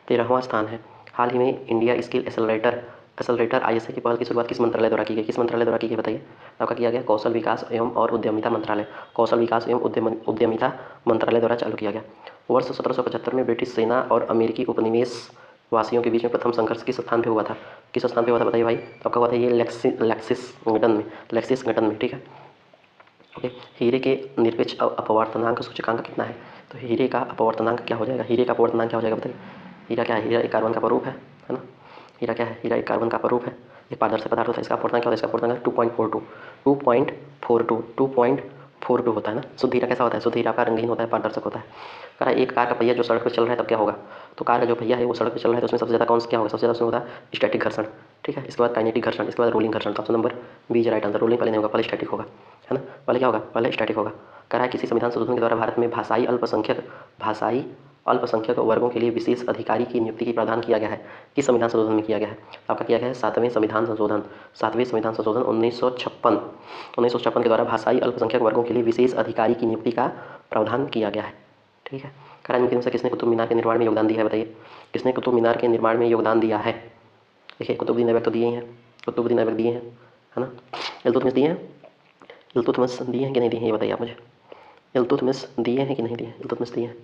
13वां स्थान है। हाल ही में इंडिया स्किल एक्सेलरेटर ISA की पहल की शुरुआत किस मंत्रालय द्वारा की गई? किस मंत्रालय द्वारा की गई बताइए? आपका किया गया कौशल विकास एवं और उद्यमिता मंत्रालय, कौशल विकास एवं उद्यमिता मंत्रालय द्वारा चालू किया गया। वर्ष 1775 में ब्रिटिश सेना और अमेरिकी उपनिवेश वासियों के बीच में प्रथम संघर्ष किस स्थान पे हुआ था? किस स्थान पे हुआ था बताइए भाई? तो आपका हुआ था ये लेक्सिसगटन में, ठीक है। ओके, हीरे के निरपेक्ष अपवर्तनांक सूचकांक कितना है? तो हीरे का अपवर्तनांक क्या हो जाएगा? हीरे का अपवर्तनांक क्या हो जाएगा बताइए? हीरा क्या है? हीरा एक कार्बन का अपरूप है ना। हीरा क्या है? हीरा एक कार्बन का अपरूप है, एक पारदर्शी पदार्थ होता है। इसका अपवर्तनांक क्या होता है? इसका अपवर्तनांक 2.42 होता है ना। शुद्ध हीरा कैसा होता है? शुद्ध हीरा का रंगहीन होता है, पारदर्शक होता है। कह रहा है एक कार का पहिया जो सड़क पर चल रहा है तब क्या होगा? तो कार का जो पहिया है वो सड़क पर चल रहा है तो उसमें सबसे ज़्यादा कौन सा क्या होगा? सबसे ज़्यादा उसमें होता है स्टैटिक घर्षण, ठीक है। इसके बाद काइनेटिक घर्षण, इसके बाद रोलिंग घर्षण। तो option number B is right answer. Rolling पहले नहीं होगा, पहले स्टैटिक होगा, है ना। पहले क्या होगा? पहले स्टैटिक होगा। कह रहा है किसी संविधान संशोधन के द्वारा भारत में भाषाई अल्पसंख्यक वर्गों के लिए विशेष अधिकारी की नियुक्ति की प्रावधान किया गया है। किस संविधान संशोधन में किया गया है? आपका किया गया है 7वें संविधान संशोधन 1956 के द्वारा भाषाई अल्पसंख्यक वर्गों के लिए विशेष अधिकारी की नियुक्ति का प्रावधान किया गया है, ठीक है। कराची से किसने कुतुब मीनार के निर्माण में योगदान दिया है बताइए? किसने कुतुब मीनार के निर्माण में योगदान दिया है? देखिए कुतुबुद्दीन ऐबक तो दिए हैं, कुतुबुद्दीन ऐबक दिए हैं, है ना। इल्तुतमिश दिए हैं, इल्तुतमिश दिए हैं कि नहीं दिए हैं ये बताइए आप मुझे। इल्तुतमिश दिए हैं कि नहीं दिए? इल्तुतमिश दिए हैं।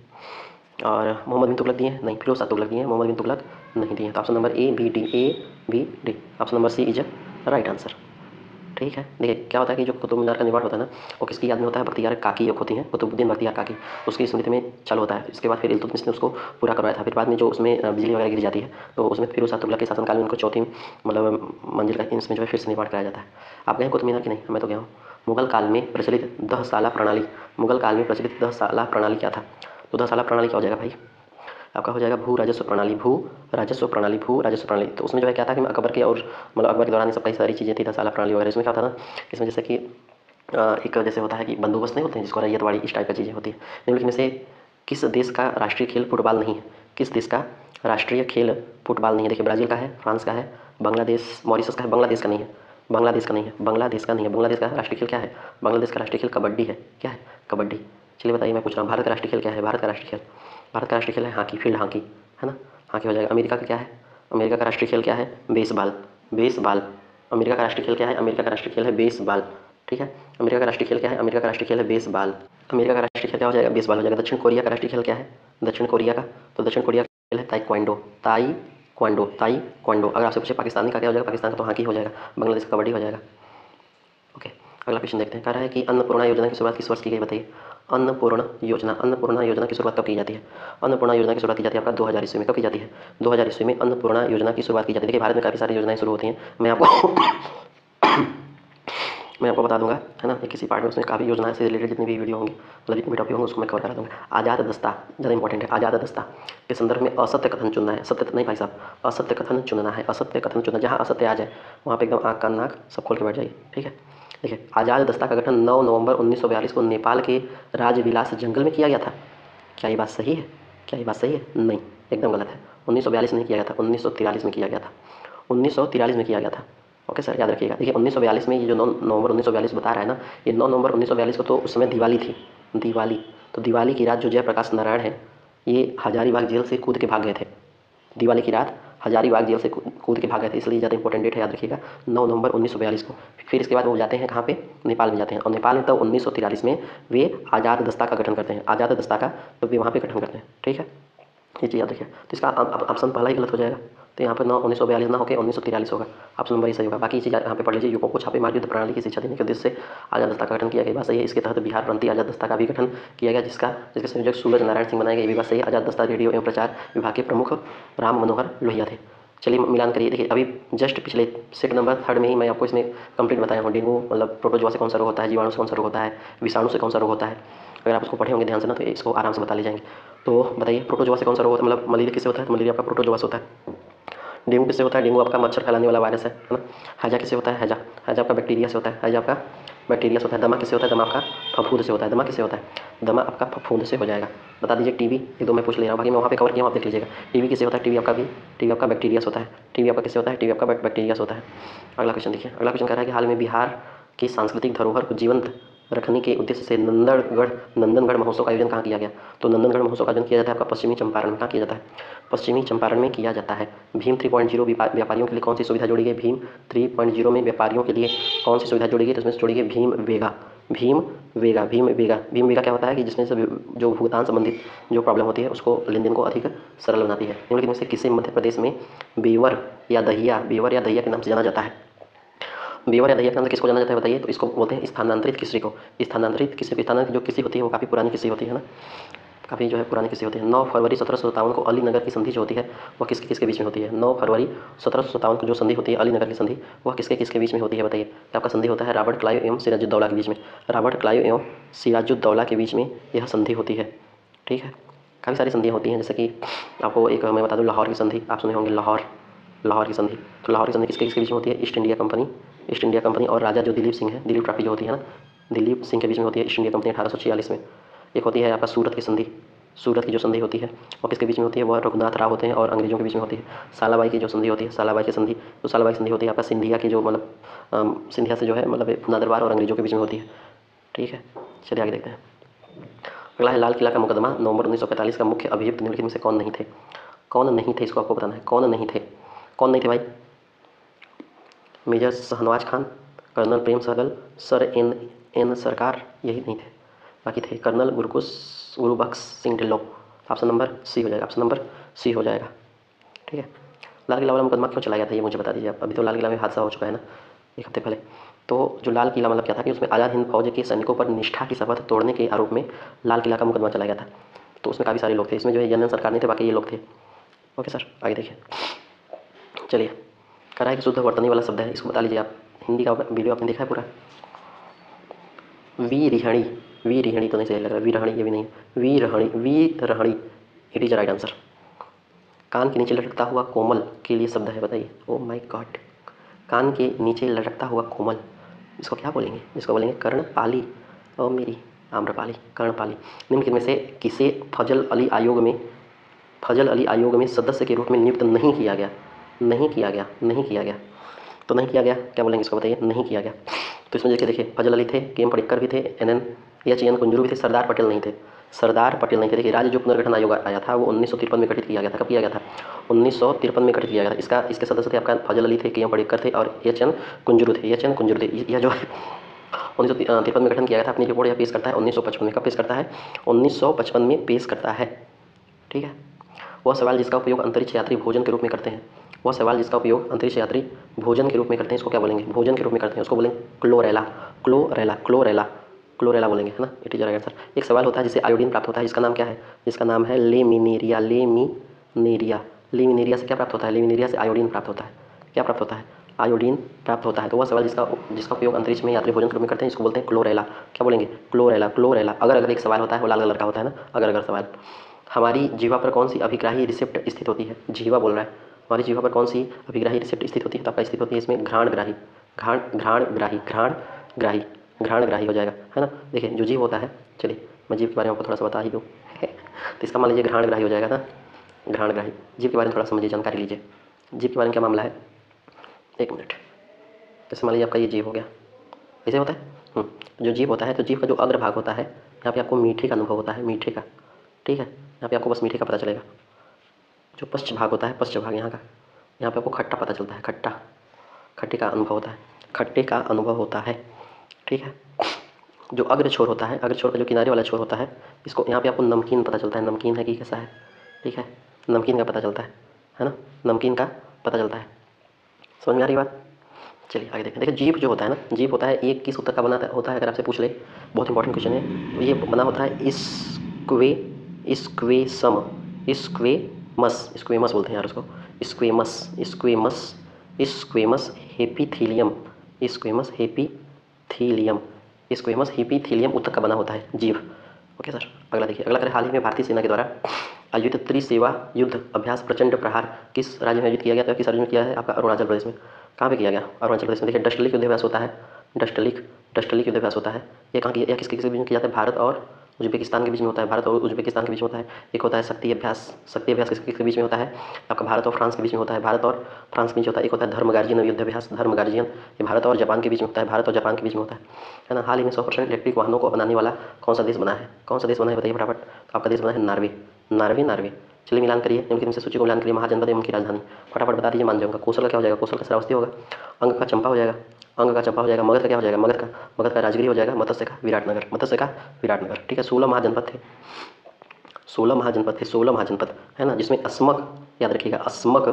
और मोहम्मद बिन तुगलक दिए हैं? नहीं। फिरोज शाह तुगलक दिए हैं, मोहम्मद बिन तुगलक नहीं दिए हैं। तो option number A B D, option number C is right answer, ठीक है। देखिए क्या होता है कि जो कुतुब मीनार का निर्माण होता है ना, वो किसकी याद में होता है? बख्तियार काकी एक होती हैं, कुतुबुद्दीन बख्तियार काकी, उसकी स्मृति में चालू होता है। इसके बाद फिर इल्तुतमिश ने उसको पूरा करवाया था। फिर बाद में जो उसमें बिजली वगैरह गिर जाती है तो उसमें फिरोज शाह तुगलक के शासनकाल में उनको चौथी मतलब मंजिल का इसमें जो है फिर से निर्माण कराया जाता है। आप गए कुतुब मीनार की नहीं? मैं तो गया हूँ। मुगल काल में प्रचलित 10 साला प्रणाली क्या था? तो 10 साला प्रणाली क्या हो जाएगा भाई? आपका हो जाएगा भू राजस्व प्रणाली। तो उसमें जो है क्या था कि अकबर के और मतलब अकबर के दौरान सब कई सारी चीज़ें थी 10 साला प्रणाली वगैरह। इसमें क्या था ना, इसमें जैसे कि एक जैसे होता है कि बंदोबस्त नहीं होते हैं जिसको रैयतवाड़ी, इस टाइप का चीज़ें होती है। निम्नलिखित में से किस देश का राष्ट्रीय खेल फुटबॉल नहीं है? किस देश का राष्ट्रीय खेल फुटबॉल नहीं है? देखिए ब्राज़ील का है, फ्रांस का है, बांग्लादेश, मॉरिशस का है, बांग्लादेश का नहीं है। बांग्लादेश का राष्ट्रीय खेल क्या है? बांग्लादेश का राष्ट्रीय खेल कबड्डी है। क्या है? कबड्डी। चलिए बताइए, मैं पूछ रहा हूँ भारत का राष्ट्रीय खेल क्या है? भारत का राष्ट्रीय खेल है हॉकी, फील्ड हॉकी, है ना। हॉकी हो जाएगा। अमेरिका का क्या है? अमेरिका का राष्ट्रीय खेल क्या है? बेसबॉल। अमेरिका का राष्ट्रीय खेल क्या है? अमेरिका का राष्ट्रीय खेल है बेसबॉल, ठीक है। अमेरिका का राष्ट्रीय खेल क्या है? अमेरिका का राष्ट्रीय खेल है बेसबॉल। अमेरिका का राष्ट्रीय खेल क्या हो जाएगा? बेसबॉल हो जाएगा। दक्षिण कोरिया का राष्ट्रीय खेल क्या है? दक्षिण कोरिया का खेल है ताइक्वांडो। अगर आपसे पूछे पाकिस्तानी का क्या हो जाएगा? पाकिस्तान का तो हॉकी हो जाएगा। बांग्लादेश का कबड्डी हो जाएगा। ओके, अगला क्वेश्चन देखते हैं। कह रहा है कि अन्नपूर्णा योजना की शुरुआत किस वर्ष की गई बताइए? अन्नपूर्णा योजना की शुरुआत कब की जाती है? अन्नपूर्णा योजना की शुरुआत की जाती है आपका 2000 ईस्वी में। कब की जाती है? 2000 ईस्वी में अन्नपूर्णा योजना की शुरुआत की जाती है। देखिए भारत में काफ़ी सारी योजनाएं शुरू होती हैं, मैं आपको बता दूंगा, है ना। किसी पार्ट में उसमें काफ़ी योजनाएं से रिलेटेड जितनी भी वीडियो होंगी, मतलब जितनी भी टॉपिक होंगे उसको मैं कवर करा दूंगा। आज़ाद दस्ता ज़्यादा इंपॉर्टेंट है। आज़ाद दस्ता के संदर्भ में असत्य कथन चुनना है, सत्य नहीं भाई साहब, असत्य कथन चुनना है। असत्य कथन चुनना, जहाँ असत्य आ जाए वहाँ पे एकदम आँख कान नाक सब खोल के बैठ जाइए, ठीक है। देखिए आज़ाद दस्ता का गठन 9 नवंबर 1942 को नेपाल के राजविलास जंगल में किया गया था। क्या ये बात सही है? नहीं, एकदम गलत है। 1942 नहीं किया गया था, 1943 में किया गया था। 1943 में किया गया था। ओके सर, याद रखिएगा। देखिए 1942 में ये जो 9 नवंबर 1942 बता रहा है ना, ये 9 नवंबर 1942 को तो उस समय दिवाली थी, तो दिवाली की रात जो जयप्रकाश नारायण है ये हजारीबाग जेल से कूद के भाग गए थे। दिवाली की रात हजारीबाग जेल से कूद के भाग गए थे, इसलिए ज़्यादा इंपॉर्टेंट डेट है, याद रखिएगा 9 नवंबर 1942 को। फिर इसके बाद वो जाते हैं कहाँ पे, नेपाल में जाते हैं, और नेपाल में तब 1943 में वे आज़ाद दस्ता का गठन करते हैं, आज़ाद दस्ता का तो वे वहाँ पे गठन करते हैं। ठीक है, ये चीज़ याद रखिए। तो इसका ऑप्शन पहला ही गलत हो जाएगा, तो यहाँ पर 1942 ना होकर 1943 होगा, ऑप्शन नंबर ही सही होगा। बाकी चीज़ यहाँ पे पढ़ लीजिए, युवकों को छापे मार युद्ध प्रणाली की शिक्षा देने के उद्देश्य से आज़ाद दस्ता का गठन किया गया, बात सही है। इसके तहत बिहार प्रांतीय आज़ाद दस्ता का भी गठन किया गया, जिसके संयोजक सूरज नारायण सिंह बनाए गए, ये भी बात सही है। आज़ाद दस्ता रेडियो एवं प्रचार विभाग के प्रमुख राम मनोहर लोहिया थे। चलिए मिलान करिए, देखिए अभी जस्ट पिछले सेट नंबर 3 में ही मैं आपको इसमें कंप्लीट बताया हूँ, डेंगू मतलब प्रोटोजोआ से कौन सा रोग होता है, जीवाणु से कौन सा रोग होता है, विषाणु से कौन सा रोग होता है। अगर आप उसको पढ़े होंगे ध्यान से ना तो इसको आराम से बता ले जाएंगे। तो बताइए प्रोटोजोआ से कौन सा रोग होता है, मतलब मलेरिया किससे होता है, तो मलेरिया आपका प्रोटोजोआ से होता है। डेंगू किससे होता है, डेंगू आपका मच्छर फैलाने वाला वायरस है ना। हैजा किससे होता है, हैजा हैजा आपका बैक्टीरिया से होता है, हैजा आपका बैक्टीरिया से होता है। दमा किससे होता है, दमा आपका फफूंद से होता है, दमा किससे होता है, दमा आपका फफूंद से हो जाएगा। बता दीजिए टीबी, एक दो मैं पूछ ले रहा हूँ, बाकी मैं वहाँ पे कवर किया हूँ, आप देख लीजिएगा। टीबी किससे होता है, टीबी आपका बैक्टीरिया से होता है, टीबी आपका किससे होता है, टीबी आपका बैक्टीरिया से होता है। अगला क्वेश्चन देखिए, अगला क्वेश्चन कह रहा है कि हाल में बिहार की सांस्कृतिक धरोहर को जीवंत रखने के उद्देश्य से नंदनगढ़ महोत्सव का आयोजन कहाँ किया गया। तो नंदनगढ़ महोत्सव का आयोजन किया जाता है आपका पश्चिमी चंपारण में। कहाँ किया जाता है, पश्चिमी चंपारण में किया जाता है। भीम 3.0 व्यापारियों के लिए कौन सी सुविधा जोड़ी गई, भीम 3.0 में व्यापारियों के लिए कौन सी सुविधा जोड़ी गई, तो इसमें जोड़ी गई भीम वेगा। भीम वेगा, भीम वेगा, भीम वेगा क्या होता है कि जिसमें से जो भुगतान संबंधित जो प्रॉब्लम होती है उसको लेन देन को अधिक सरल बनाती है। निम्नलिखित में से किसे मध्य प्रदेश में बेवर या दहिया के नाम से जाना जाता है। बेवर या दहिया के नाम से किसको जाना जाता है बताइए, तो इसको बोलते हैं स्थानांतरित किसरी को। स्थानांतरित जो किसी होती है वो काफ़ी पुरानी किसी होती है ना, काफ़ी जो है पुरानी किसी होती है। 9 फरवरी 1757 को अलीनगर की संधि जो होती है वह किसके किसके बीच में होती है। 9 फरवरी 1757 को जो संधि होती है अलीनगर की संधि, वह किसके किसके बीच में होती है बताइए। तो आपका संधि होता है रॉबर्ट क्लाइव एवं सिराजुद्दौला के बीच में, रॉबर्ट क्लाइव एवं सिराजुद्दौला के बीच में यह संधि होती है। ठीक है, काफ़ी सारी संधियाँ होती हैं, जैसे कि आपको एक मैं बता दूँ, लाहौर की संधि आप सुने होंगे, लाहौर की संधि। तो लाहौर की संधि किसके किसके बीच में होती है, ईस्ट इंडिया कंपनी और राजा जो दिलीप सिंह है, दिलीप ट्रॉफी जो होती है ना, दिलीप सिंह के बीच में होती है ईस्ट इंडिया कंपनी 1846 में। एक होती है आपका सूरत की संधि, सूरत की जो संधि होती है वो किसके बीच में होती है, वह रघुनाथ राव होते हैं और अंग्रेजों के बीच में होती है। सालाबाई की जो संधि होती है, सालाबाई की संधि, तो सालाबाई संधि होती है आपका सिंधिया की जो मतलब सिंधिया से जो है मतलब अपना दरबार और अंग्रेजों के बीच में होती है। ठीक है, चलिए आगे देखते हैं। अगला है लाल किला का मुकदमा नवंबर 1945 का मुख्य अभियुक्त निम्नलिखित में से कौन नहीं थे। कौन नहीं थे, इसको आपको बताना है, कौन नहीं थे, कौन नहीं थे भाई। Major Shahnawaz Khan, colonel Prem Sahgal, sir N Sarkar, यही नहीं थे। बाकी थे colonel Gurbaksh Singh Dhillon. Option number C हो जाएगा, ऑप्शन नंबर सी हो जाएगा। ठीक है, लाल किला वाला मुकदमा क्यों चलाया गया था ये मुझे बता दीजिए आप। अभी तो लाल किला में हादसा हो चुका है ना एक हफ्ते पहले। तो जो लाल किला मतलब क्या था कि उसमें आज़ाद हिंद फौज के सैनिकों पर निष्ठा की शपथ तोड़ने के आरोप में लाल किला का मुकदमा चलाया गया था। तो उसमें काफ़ी सारे लोग थे, इसमें जो है जनरल सरकार नहीं थे, बाकी ये लोग थे। ओके सर, आगे देखिए। चलिए, कह रहा है कि शुद्ध वर्तनी वाला शब्द है, इसको बता लीजिए आप। हिंदी का वीडियो आपने देखा है पूरा। वी रिहणी तो नहीं सही लग रहा, वी रहणी ये भी नहीं, वी रहणी इट इज राइट आंसर। कान के नीचे लटकता हुआ कोमल के लिए शब्द है बताइए। ओ माय गॉड, कान के नीचे लटकता हुआ कोमल, इसको क्या बोलेंगे, इसको बोलेंगे कर्णपाली। ओ मेरी आम्रपाली, कर्णपाली। निम्नलिखित में से किसे फजल अली आयोग में सदस्य के रूप में नियुक्त नहीं किया गया, तो नहीं किया गया क्या बोलेंगे इसको बताइए, नहीं किया गया। तो इसमें देखिए फजल अली थे, के एम पडिक्कर भी थे, एन कुंजरू भी थे, सरदार पटेल नहीं थे, देखिए राज्य जो पुनर्गठन आयोग आया था वो 1953 में गठित किया गया था। कब किया गया था, 1953 में गठित किया गया था। इसके सदस्य थे आपका फजल अली थे, के एम पडिक्कर थे और एन कुंजरू थे। यह जो है 1953 में गठन किया गया था। अपनी रिपोर्ट यह पेश करता है 1955 में। कब पेश करता है, 1955 में पेश करता है। ठीक है, वह सवाल जिसका उपयोग अंतरिक्ष यात्री भोजन के रूप में करते हैं, इसको क्या बोलेंगे, भोजन के रूप में करते हैं, उसको बोलेंगे क्लोरेला बोलेंगे, है ना। It is right answer. एक सवाल होता है जिससे आयोडीन प्राप्त होता है, जिसका नाम क्या है, जिसका नाम है लेमिनेरिया से क्या प्राप्त होता है, लेमिनेरिया से आयोडीन प्राप्त होता है। क्या प्राप्त होता है, आयोडीन प्राप्त होता है। तो वह सवाल जिसका उपयोग अंतरिक्ष में यात्री भोजन के रूप में करते हैं, इसको बोलते हैं क्लोरेला। क्या बोलेंगे, क्लोरेला। अगर एक सवाल होता है वो लाल कलर का होता है ना, अगर सवाल। हमारी जीवा पर कौन सी अभिग्राही रिसेप्ट स्थित होती है, जीवा बोल रहा है, हमारी जीवा पर कौन सी अभिग्राही रिसेप्ट स्थित होती है, तो आपका स्थित होती है इसमें घ्राणग्राही हो जाएगा, है ना। देखिए जो जीव होता है, चलिए मैं जीव के बारे में आपको थोड़ा सा बता ही दूँ तो इसका मान लीजिए घ्राणग्राही हो जाएगा ना, घ्राणग्राही। जीव के बारे में थोड़ा समझिए, जानकारी लीजिए। जीव के बारे में क्या मामला है, एक मिनट। जैसे मान लीजिए आपका ये जीव हो गया, ऐसे होता है। जो जीव होता है, तो जीव का जो अग्रभाग होता है, यहाँ पे आपको मीठे का अनुभव होता है, मीठे का। ठीक है, यहाँ पे आपको बस मीठे का पता चलेगा। जो पश्च भाग होता है, पश्च भाग यहाँ का, यहाँ पे आपको खट्टा पता चलता है, खट्टा, खट्टे का अनुभव होता है, खट्टे का अनुभव होता है। ठीक है। जो अग्र छोर होता है, अग्र छोर का जो किनारे वाला छोर होता है, इसको यहाँ पे आपको नमकीन पता चलता है, नमकीन है कि कैसा है। ठीक है, नमकीन का पता चलता है ना, नमकीन का पता चलता है। समझ में आ रही बात? चलिए आगे देखें। देखिए जीभ जो होता है ना, जीभ होता है, ये किस उत्तर का बना होता है अगर आपसे पूछ ले, बहुत इंपॉर्टेंट क्वेश्चन है। ये बना होता है स्क्वे, स्क्वेसम, स्क्वेमस, स्क्वेमस बोलते हैं यार उसको, squamous, squamous, squamous epithelium, squamous epithelium, squamous epithelium उत्तक का बना होता है जीभ। Okay sir. अगला देखिए, अगला करें, हाल ही में भारतीय सेना के द्वारा आयोजित त्रिसेवा युद्ध अभ्यास प्रचंड प्रहार किस राज्य में आयोजित किया गया था? किस राज्य में किया है? आपका अरुणाचल प्रदेश में। कहाँ पे किया गया? अरुणाचल प्रदेश में। देखिए डस्टलिक युद्ध अभ्यास होता है, डस्टलिक, डस्टलिक युद्ध अभ्यास होता है। ये कहाँ किया, किसके बीच में किया जाता है? भारत और उज्बेकिस्तान के बीच में होता है, भारत और उज्बेकिस्तान के बीच में होता है। एक होता है शक्ति अभ्यास, शक्ति अभ्यास किसके बीच में होता है? आपका भारत और फ्रांस के बीच में होता है, भारत और फ्रांस के बीच होता है। एक होता है धर्म गार्जियन युद्ध अभ्यास, धर्म गार्जियन, ये भारत और जापान के बीच में होता है, भारत और जापान के बीच में होता है ना। हाल ही में 100% इलेक्ट्रिक वाहनों को बनाने वाला कौन सा देश बना है? कौन सा देश बना है बताइए फटाफट। तो आपका देश बना है नॉर्वे, नॉर्वे, नॉर्वे। चलिए मिलान करिए, निम्नलिखित में से सूची को मिलान करिए। महाजनपद एवं उनकी राजधानी फटाफट बता दीजिए, मान जाऊंगा। कौशल का क्या हो जाएगा? कौशल का श्रावस्ती होगा। अंग का चंपा हो जाएगा, अंग का चंपा हो जाएगा। मगध का क्या हो जाएगा? मगध का राजगिरी हो जाएगा। मत्स्य का विराटनगर, मत्स्य का विराटनगर। ठीक है, 16 महाजनपद थे, 16 महाजनपद थे, 16 महाजनपद है ना, जिसमें अस्मक, याद रखिएगा अस्मक,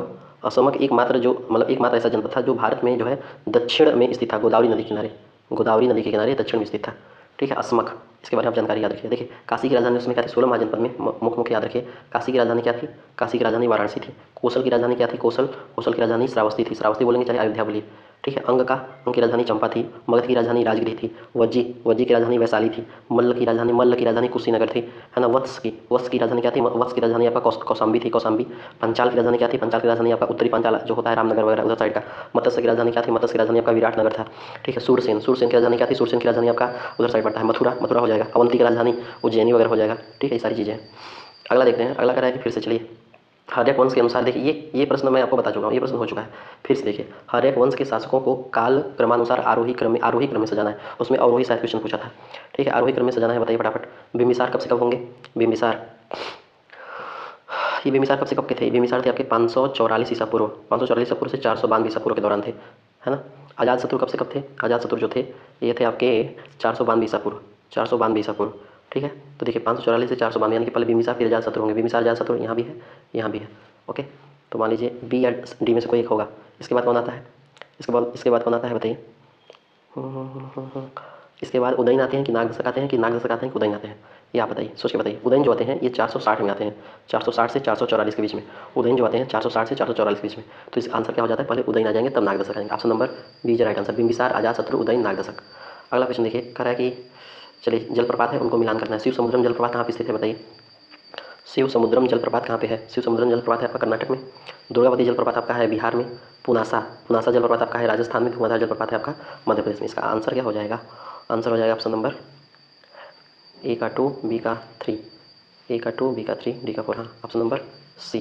असमक एकमात्र जो मतलब एकमात्र ऐसा जनपद था जो भारत में जो है दक्षिण में स्थित था, गोदावरी नदी किनारे, गोदावरी नदी के किनारे दक्षिण में स्थित था। ठीक है, अस्मक, इसके बारे में आप जानकारी याद रखिए। देखिए काशी की राजधानी उसमें क्या थी? 16 महाजनपद में मुख्य मुख्य याद रखिए। काशी की राजधानी क्या थी? काशी की राजधानी वाराणसी थी। कौशल की राजधानी क्या थी? कौशल, कौशल की राजधानी श्रावस्ती थी, श्रावस्ती बोलेंगे चाहे अयोध्या बोलिए। ठीक है, अंग की राजधानी चंपा थी। मगध की राजधानी राजगिरी थी। वज्जी, वज्जी की राजधानी वैशाली थी। मल्ल की राजधानी कुशीनगर थी, है ना। वत्स की राजधानी क्या थी? वत्स की राजधानी आपका कौशाम्बी थी, कौशाम्बी। पंचाल की राजधानी क्या थी? पंचाल की राजधानी आपका उत्तरी पंचाल जो होता है रामनगर वगैरह उधर साइड का। मत्स्य की राजधानी क्या थी? मत्स्य की राजधानी आपका विराटनगर था। ठीक है, सूरसेन, सूरसेन की राजधानी क्या थी? सूरसेन की राजधानी आपका उधर साइड पड़ता है, मथुरा, मथुरा हो जाएगा। अवंती की राजधानी उज्जैनी वगैरह हो जाएगा। ठीक है, ये सारी चीज़ें। अगला देखते हैं, अगला क्या है कि फिर से चलिए, हर्यक वंश के अनुसार देखिए, ये प्रश्न मैं आपको बता चुका हूँ, ये प्रश्न हो चुका है। फिर से देखिए, हर्यक वंश के शासकों को काल क्रमानुसार आरोही क्रम में सजाना है। उसमें अवरोही शायद क्वेश्चन पूछा था। ठीक है, आरोही क्रम में सजाना है, बताइए फटाफट। बिम्बिसार कब से कब होंगे? बिम्बिसार, ये बिम्बिसार कब से कब के थे? बिम्बिसार थे आपके 544 ईसा पूर्व, 544 ईसा पूर्व से 492 ईसा पूर्व के दौरान थे, है ना। अजातशत्रु कब से कब थे? अजातशत्रु जो थे ये थे आपके 492 ईसा पूर्व, 492 ईसा पूर्व। ठीक है, तो देखिए 544 से 492 यानी कि पहले बिम्बिसार फिर अजातशत्रु होंगे। बिम्बिसार अजातशत्रु यहाँ भी है, यहाँ भी है। ओके, तो मान लीजिए बी या डी में से कोई एक होगा। इसके बाद कौन आता है? इसके बाद कौन आता है बताइए? इसके बाद उदयन आते हैं कि नागदशक आते हैं, कि नागदशक आते हैं कि उदयन आते हैं? ये आप बताइए, सोच के बताइए। उदयन जो आते हैं ये 460 में आते हैं, 460 से 444 के बीच में। उदयन जो आते हैं 460 से 444 के बीच में। तो इस आंसर क्या हो जाता है? पहले उदयन आ जाएंगे तब नागदशक आएंगे। Option number B is right answer, Bimbisara, Ajatashatru, Udayin, Nagdashak. अगला क्वेश्चन देखिए, कह रहा है कि चलिए जलप्रपात है उनको मिलान करना है। शिव समुद्रम जलप्रपात कहाँ पे स्थित है बताइए? शिव समुद्रम जलप्रपात कहाँ पे है? शिव समुद्रम जलप्रपात है आपका कर्नाटक में। दुर्गावती जलप्रपात आपका है बिहार में। पुनासा, पुनासा जलप्रपात आपका है राजस्थान में। धुआंधार जलप्रपात है आपका मध्य प्रदेश में। इसका आंसर क्या हो जाएगा? आंसर हो जाएगा ऑप्शन नंबर ए का 2, बी का 3, ए का 2, बी का 3, डी का 4, हाँ ऑप्शन नंबर सी।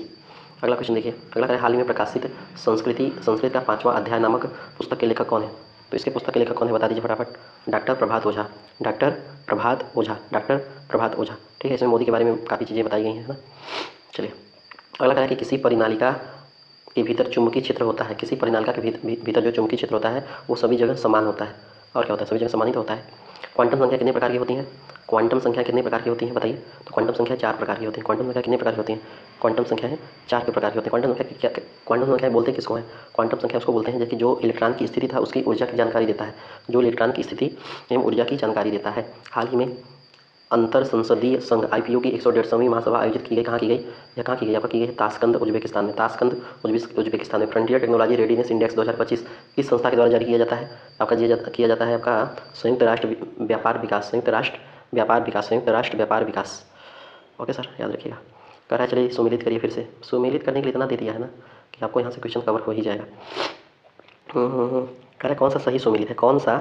अगला क्वेश्चन देखिए, अगला है हाल ही में प्रकाशित संस्कृत का 5वां अध्याय नामक पुस्तक के लेखक कौन है? तो इसके पुस्तक के लेखक कौन है बता दीजिए फटाफट। डॉक्टर प्रभात ओझा, डॉक्टर प्रभात ओझा, डॉक्टर प्रभात ओझा। ठीक है, इसमें मोदी के बारे में काफ़ी चीज़ें बताई गई हैं, है ना। चलिए अगला क्या है कि किसी परिनालिका के भीतर चुंबकीय क्षेत्र होता है। किसी परिनालिका के भीतर जो चुंबकीय क्षेत्र होता है वो सभी जगह समान होता है। और क्या होता है? सभी जगह समान ही तो होता है। क्वांटम संख्या कितने प्रकार की होती हैं? क्वांटम संख्या कितने प्रकार की होती हैं बताइए? तो क्वांटम संख्या 4 प्रकार की होती है। क्वांटम संख्या कितने प्रकार की होती हैं? क्वांटम संख्या है 4 के प्रकार की होती है। क्वांटम संख्या की क्या, क्वांटम संख्या बोलते हैं किसको है? क्वांटम संख्या उसको बोलते हैं जबकि जो इलेक्ट्रॉन की स्थिति था उसकी ऊर्जा की जानकारी देता है, जो इलेक्ट्रॉन की स्थिति एवं ऊर्जा की जानकारी देता है। हाल ही में अंतर संसदीय संघ आईपीओ की 151वीं महासभा आयोजित की गई। कहाँ की गई? यह कहाँ की गई? आपका की गई है ताशकंद उज्बेकिस्तान में। ताशकंद उज्बेकिस्तान में। फ्रंटियर टेक्नोलॉजी रेडीनेस इंडेक्स 2025 किस संस्था के द्वारा जारी किया जाता है? आपका किया जाता है आपका संयुक्त राष्ट्र व्यापार विकास, संयुक्त राष्ट्र व्यापार विकास, संयुक्त राष्ट्र व्यापार विकास। ओके सर, याद रखिएगा। कह रहा है चलिए सुमेलित करिए फिर से। सुमेलित करने के लिए इतना दे दिया है ना कि आपको यहाँ से क्वेश्चन कवर हो ही जाएगा। कह रहा है कौन सा सही सुमेलित है? कौन सा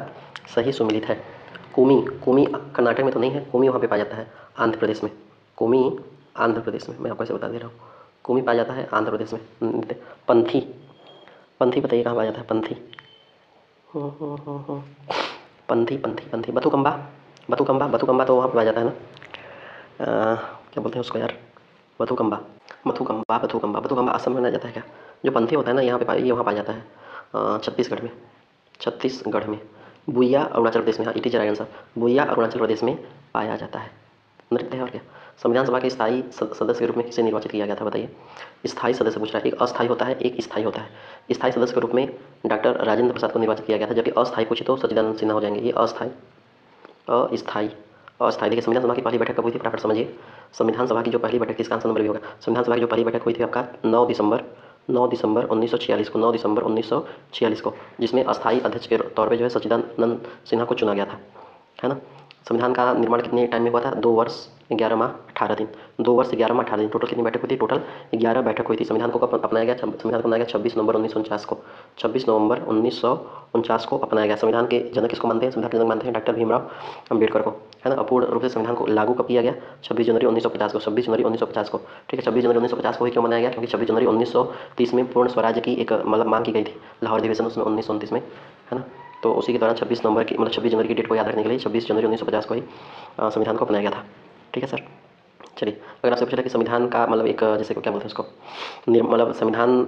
सही सुमेलित है? कुमी, कुमी कर्नाटक में तो नहीं है, कुमी वहाँ पे पाया जाता है आंध्र प्रदेश में। कुमी आंध्र प्रदेश में, मैं आपको ऐसे बता दे रहा हूँ। कुमी पाया जाता है आंध्र प्रदेश में। पंथी, पंथी बताइए कहाँ पाया जाता है? पंथी, पंथी पंथी पंथी बथुकम्बा, बथुकम्बा, बथुकम्बा तो वहाँ पे पाया जाता है ना। क्या बोलते हैं उसको यार? बथुकम्बा, बथुकम्बा, बथुकम्बा, बथुकम्बा असम में मनाया जाता है क्या? जो पंथी होता है ना, यहाँ पे ये वहाँ पाया जाता है छत्तीसगढ़ में, छत्तीसगढ़ में। बुइया अरुणाचल प्रदेश में, हाँ it is right answer. बुइया Arunachal Pradesh में पाया जाता है। नृत्य है और क्या? संविधान सभा के स्थायी सदस्य के रूप में किसे निर्वाचित किया गया था बताइए? स्थायी सदस्य पूछ रहा है, एक अस्थायी होता है, एक स्थायी होता है। स्थायी सदस्य के रूप में डॉक्टर राजेंद्र प्रसाद को निर्वाचित किया गया था, जबकि अस्थायी पूछे तो सच्चिदानंद सिन्हा हो जाएंगे। ये अस्थायी, अस्थायी, अस्थायी। देखिए संविधान सभा की पहली बैठक कब हुई थी, फटाफट समझिए। संविधान सभा की जो पहली बैठक थी, इसका आंसर नंबर भी होगा। संविधान सभा की जो पहली बैठक हुई थी आपका 9 दिसंबर 1946 को, 9 दिसंबर 1946 को, जिसमें अस्थायी अध्यक्ष के तौर पे जो है सच्चिदानंद सिन्हा को चुना गया था, है ना। संविधान का निर्माण कितने टाइम में हुआ था? 2 वर्ष 11 माह 18 दिन। 2 वर्ष 11 माह 18 दिन। टोटल कितनी बैठक हुई थी? टोटल 11 बैठक हुई थी। संविधान को कब अपनाया गया? संविधान को अपनाया गया 26 नवंबर 1949 को। 26 नवंबर 1949 को अपनाया गया। संविधान के जनक किसको मानते हैं? संविधान के जनक मानते हैं डॉक्टर भीमराव अम्बेडकर को, है ना। अपूर्ण रूप से संविधान को लागू कब किया गया? 26 जनवरी 1950 को, 26 जनवरी 1950 को, ठीक है। 26 जनवरी 1950 को ही क्यों मनाया गया? क्योंकि 26 जनवरी 1930 में पूर्ण स्वराज्य की एक मतलब मांग की गई थी, लाहौर अधिवेशन उसमें 1929 में, है ना। तो उसी के दौरान 26 नवंबर की मतलब 26 जनवरी की डेट को याद रखने के लिए 26 जनवरी 1950 को ही संविधान को अपनाया गया था, ठीक है सर। चलिए, अगर आपसे पूछा कि संविधान का मतलब एक जैसे को क्या बोलते हैं उसको मतलब संविधान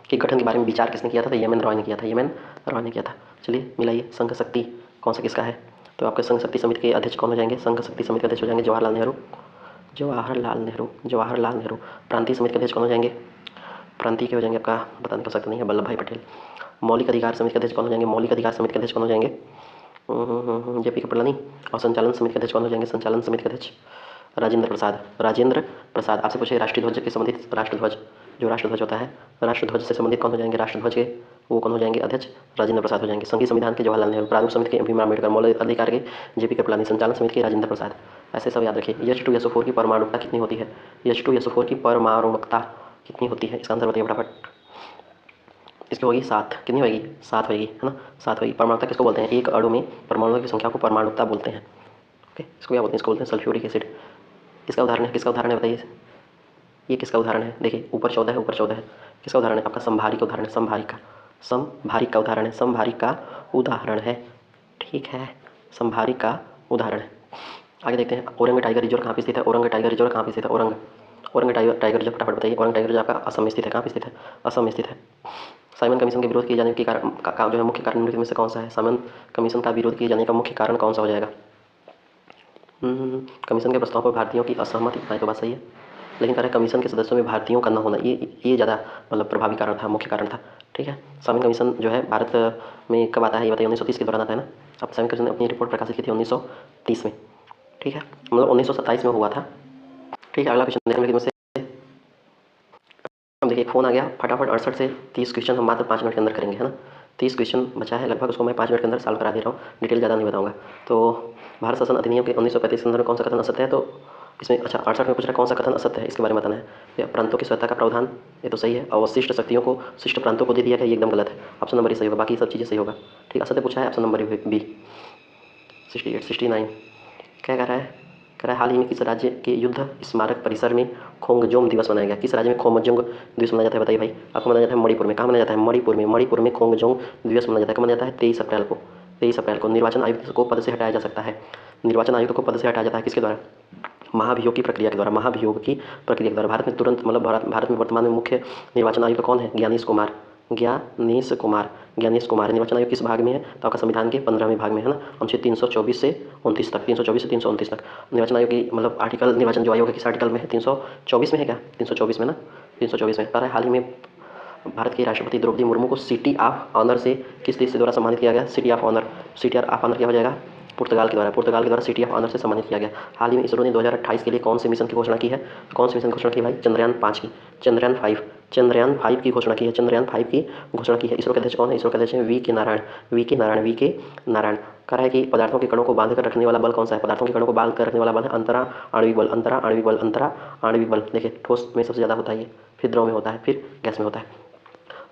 के गठन के बारे में विचार किसने किया था? तो एम एन रॉय ने किया था, एम एन रॉय ने किया था। चलिए मिलाइए, संघ शक्ति कौन सा किसका है? तो आपके संघ शक्ति समिति के अध्यक्ष कौन हो जाएंगे? संघ शक्ति समिति के अध्यक्ष हो जाएंगे जवाहरलाल नेहरू, जवाहरलाल नेहरू, जवाहरलाल नेहरू। प्रांतीय समिति के अध्यक्ष कौन हो जाएंगे? प्रांतीय के हो जाएंगे आपका, बताने का सकता नहीं है, वल्लभ भाई पटेल। मौलिक अधिकार समिति के अध्यक्ष कौन हो जाएंगे? मौलिक अधिकार समिति के अध्यक्ष कौन हो जाएंगे? जेपी कृपलानी। और संचालन समिति के अध्यक्ष कौन हो जाएंगे? संचालन समिति के अध्यक्ष राजेंद्र प्रसाद, राजेंद्र प्रसाद। आपसे पूछे राष्ट्रीय ध्वज के संबंधित, राष्ट्रध्वज जो राष्ट्रध्वज होता है, राष्ट्रध्वज से संबंधित कौन हो जाएंगे? राष्ट्रध्वज के वो कौन हो जाएंगे? अध्यक्ष राजेंद्र प्रसाद हो जाएंगे। संघीय संविधान के जवाहरलाल नेहरू, प्रारूप समिति के भीमराव अम्बेडकर, मौलिक अधिकार के जेपी कृपलानी, संचालन समिति के राजेंद्र प्रसाद। ऐसे सब याद रखिए। H2SO4 की परमाणुकता कितनी होती है? H2SO4 की परमाणुकता कितनी होती है? इसका आंसर बताइए फटाफट। इसकी होगी 7। कितनी होगी? 7 होगी, है ना। 7 होगी। परमाणुकता किसको बोलते हैं? एक अणु में परमाणुओं की संख्या को परमाणुकता बोलते हैं, ओके। इसको क्या बोलते हैं? इसको बोलते हैं सल्फ्यूरिक एसिड। किसका उदाहरण है? किसका उदाहरण है बताइए? ये किसका उदाहरण है? देखिए ऊपर 14 है, ऊपर 14 है। किसका उदाहरण है? आपका समभारी का उदाहरण है, समभारिक का, समभारिक का उदाहरण है, समभारिक का उदाहरण है, ठीक है। समभारिक का उदाहरण है। आगे देखते हैं, औरंग टाइगर रिजर्व कहाँ पे स्थित है? औरंग टाइगर रिजर्व कहाँ पे स्थित है? औरंग, औरंग टाइगर रिजर्व फटाफट बताइए। औरंग टाइगर रिजर्व आपका असम में स्थित है। कहाँ पे स्थित है? असम में स्थित है। साइमन कमीशन के विरोध किए जाने के कारण का जो है मुख्य कारण निम्नलिखित में से कौन सा है? साइमन कमीशन का विरोध किए जाने का मुख्य कारण कौन सा हो जाएगा? कमीशन के प्रस्ताव पर भारतीयों की असहमति, हाँ तो बात सही है, लेकिन कह रहे कमीशन के सदस्यों में भारतीयों का न होना, ये ज़्यादा मतलब प्रभावी कारण था, मुख्य कारण था, ठीक है। साइमन कमीशन जो है भारत में कब आता है ये बताइए? 1930 के दौरान आता है ना। अब साइमन कमीशन ने अपनी रिपोर्ट प्रकाशित की थी 1930 में, ठीक है, मतलब 1927 में हुआ था, ठीक है। अगला क्वेश्चन देखने में से अब देखिए फ़ोन आ गया, फटाफट 68 से 30 क्वेश्चन हम मात्र 5 मिनट के अंदर करेंगे, है ना। 30 क्वेश्चन बचा है लगभग, उसको मैं 5 मिनट के अंदर सॉल्व करा दे रहा हूँ, डिटेल ज़्यादा नहीं बताऊँगा। तो भारत शासन अधिनियम के 1935 के अंदर कौन सा कथन असत्य है? तो इसमें अच्छा 68 में पूछ रहा है कौन सा कथन असत्य है, इसके बारे में बताना है। या प्रांतों की स्वतंत्रता का प्रावधान, ये तो सही है। अवशिष्ट शक्तियों को शिष्ट प्रांतों को दे दिया गया, ये एकदम गलत है। ऑप्शन नंबर ही सही होगा, बाकी सब चीज़ें सही होगा, ठीक। असत्य पूछा है, ऑप्शन नंबर बी। 68, 69 क्या कह रहा है? कह रहा है हाल ही में किस राज्य के युद्ध स्मारक परिसर में खोंगजोम दिवस मनाया गया? किस राज्य में खोंगजोम दिवस मनाया जाता है बताइए भाई? आपको मनाया जाता है मणिपुर में। कहाँ मनाया जाता है? मणिपुर में। मणिपुर में खोंगजोम दिवस मनाया जाता है। कब मनाया जाता है? 23 अप्रैल को। 23 अप्रैल को। निर्वाचन आयुक्त को पद से हटाया जा सकता है। निर्वाचन आयुक्त को पद से हटाया जाता है किसके द्वारा? महाभियोग की प्रक्रिया के द्वारा। महाभियोग की प्रक्रिया के द्वारा। भारत में तुरंत मतलब भारत में वर्तमान में मुख्य निर्वाचन आयुक्त कौन है? ज्ञानेश कुमार। ज्ञानेश कुमार। ज्ञानेश कुमार। निर्वाचन आयोग किस भाग में है? तो आपका संविधान के 15वें भाग में, है ना। अनुच्छेद 324 से 29 तक, 324 से 329 तक निर्वाचन आयोग की मतलब आर्टिकल, निर्वाचन जो आयोग है किस आर्टिकल में है? 324 में है क्या? 324 में ना, 324 में। कह रहा है हाल ही में भारत के राष्ट्रपति द्रौपदी मुर्मू को सिटी ऑफ ऑनर से किस देश से द्वारा सम्मानित किया गया? City of honour. City of honour क्या हो जाएगा? पुर्तगाल के द्वारा। पुर्तगाल के द्वारा सिटी ऑफ ऑनर से सम्मानित किया गया। हाल ही में इसरो ने 2028 के लिए कौन से मिशन की घोषणा की है? कौन से मिशन की घोषणा की भाई? चंद्रयान 5 की, चंद्रयान 5, चंद्रयान 5 की घोषणा की है। चंद्रयान 5 की घोषणा की है। इसरो के अध्यक्ष कौन है? इसरो के अध्यक्ष हैं वी के नारायण। वी के नारायण, वी के नारायण। कह रहा है कि पदार्थों के कणों को बांध कर रखने वाला बल कौन सा है? पदार्थों के कणों को बांध कर रखने वाला बल है अंतरा आणविक बल। अंतरा आणविक बल, अंतरा आणविक बल। देखिए ठोस में सबसे ज़्यादा होता है ये, फिर द्रव में होता है, फिर गैस में होता है।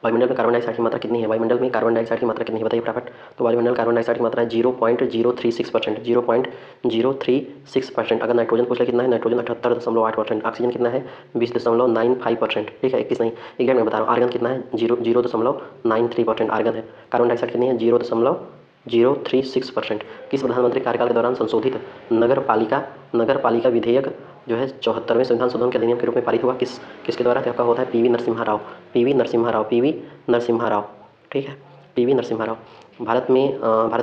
वायुमंडल में कार्बन डाइऑक्साइड की मात्रा कितनी है? वायुमंडल में कार्बन डाइऑक्साइड की मात्रा कितनी है बताइए फटाफट? तो वायुमंडल कार्बन डाइऑक्साइड की मात्रा है 0.036%, 0.036%। अगर नाइट्रोजन पूछ ले कितना है? नाइट्रोजन 78.8%। ऑक्सीजन कितना है? 20.95%, ठीक है। 21 नहीं, एग्जैक्ट मैं बता रहा हूँ। आर्गन कितना है? 0.93% आर्गन है। कार्बन डाइऑक्साइड कितनी है? 0.036%। किस प्रधानमंत्री कार्यकाल के दौरान संशोधित नगर पालिका विधेयक जो है 74वें संविधान शोधन के अधिनियम के रूप में पारित हुआ किसके द्वारा? तो आपका होता है PV Narasimha Rao, PV Narasimha Rao, PV Narasimha Rao, ठीक है, पीवी नरसिम्हा राव। भारत में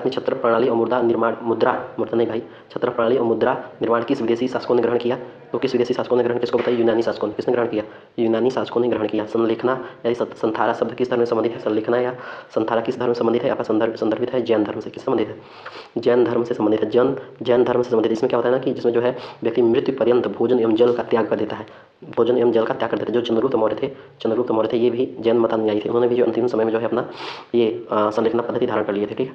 छत्र प्रणाली और मुद्रा नहीं भाई, छत्र प्रणाली और मुद्रा निर्माण किस विदेशी शासकों ने ग्रहण किया? तो किस विदेशी शासकों ने ग्रहण, किसको बताइए? यूनानी शासकों ने। किसने ग्रहण किया? यूनानी शासकों ने ग्रहण किया। संलेखना यानी संथारा शब्द किस धर्म में संबंधित है? संलेखना या संथारा किस धर्म से संबंधित है? आपका संदर्भित है जैन धर्म से। किस संबंधित है? जैन धर्म से संबंधित है। जैन धर्म से संबंधित। इसमें क्या होता है ना कि जिसमें जो है व्यक्ति मृत्यु पर्यंत भोजन एवं जल का त्याग कर देता है, भोजन एवं जल का त्याग कर देते हैं। जो चंद्रगुप्त मौर्य थे ये भी जैन मतानुयायी थे। उन्होंने भी जो अंतिम समय में जो है अपना ये संलेखना पद्धति धारण कर लिए थे, ठीक है।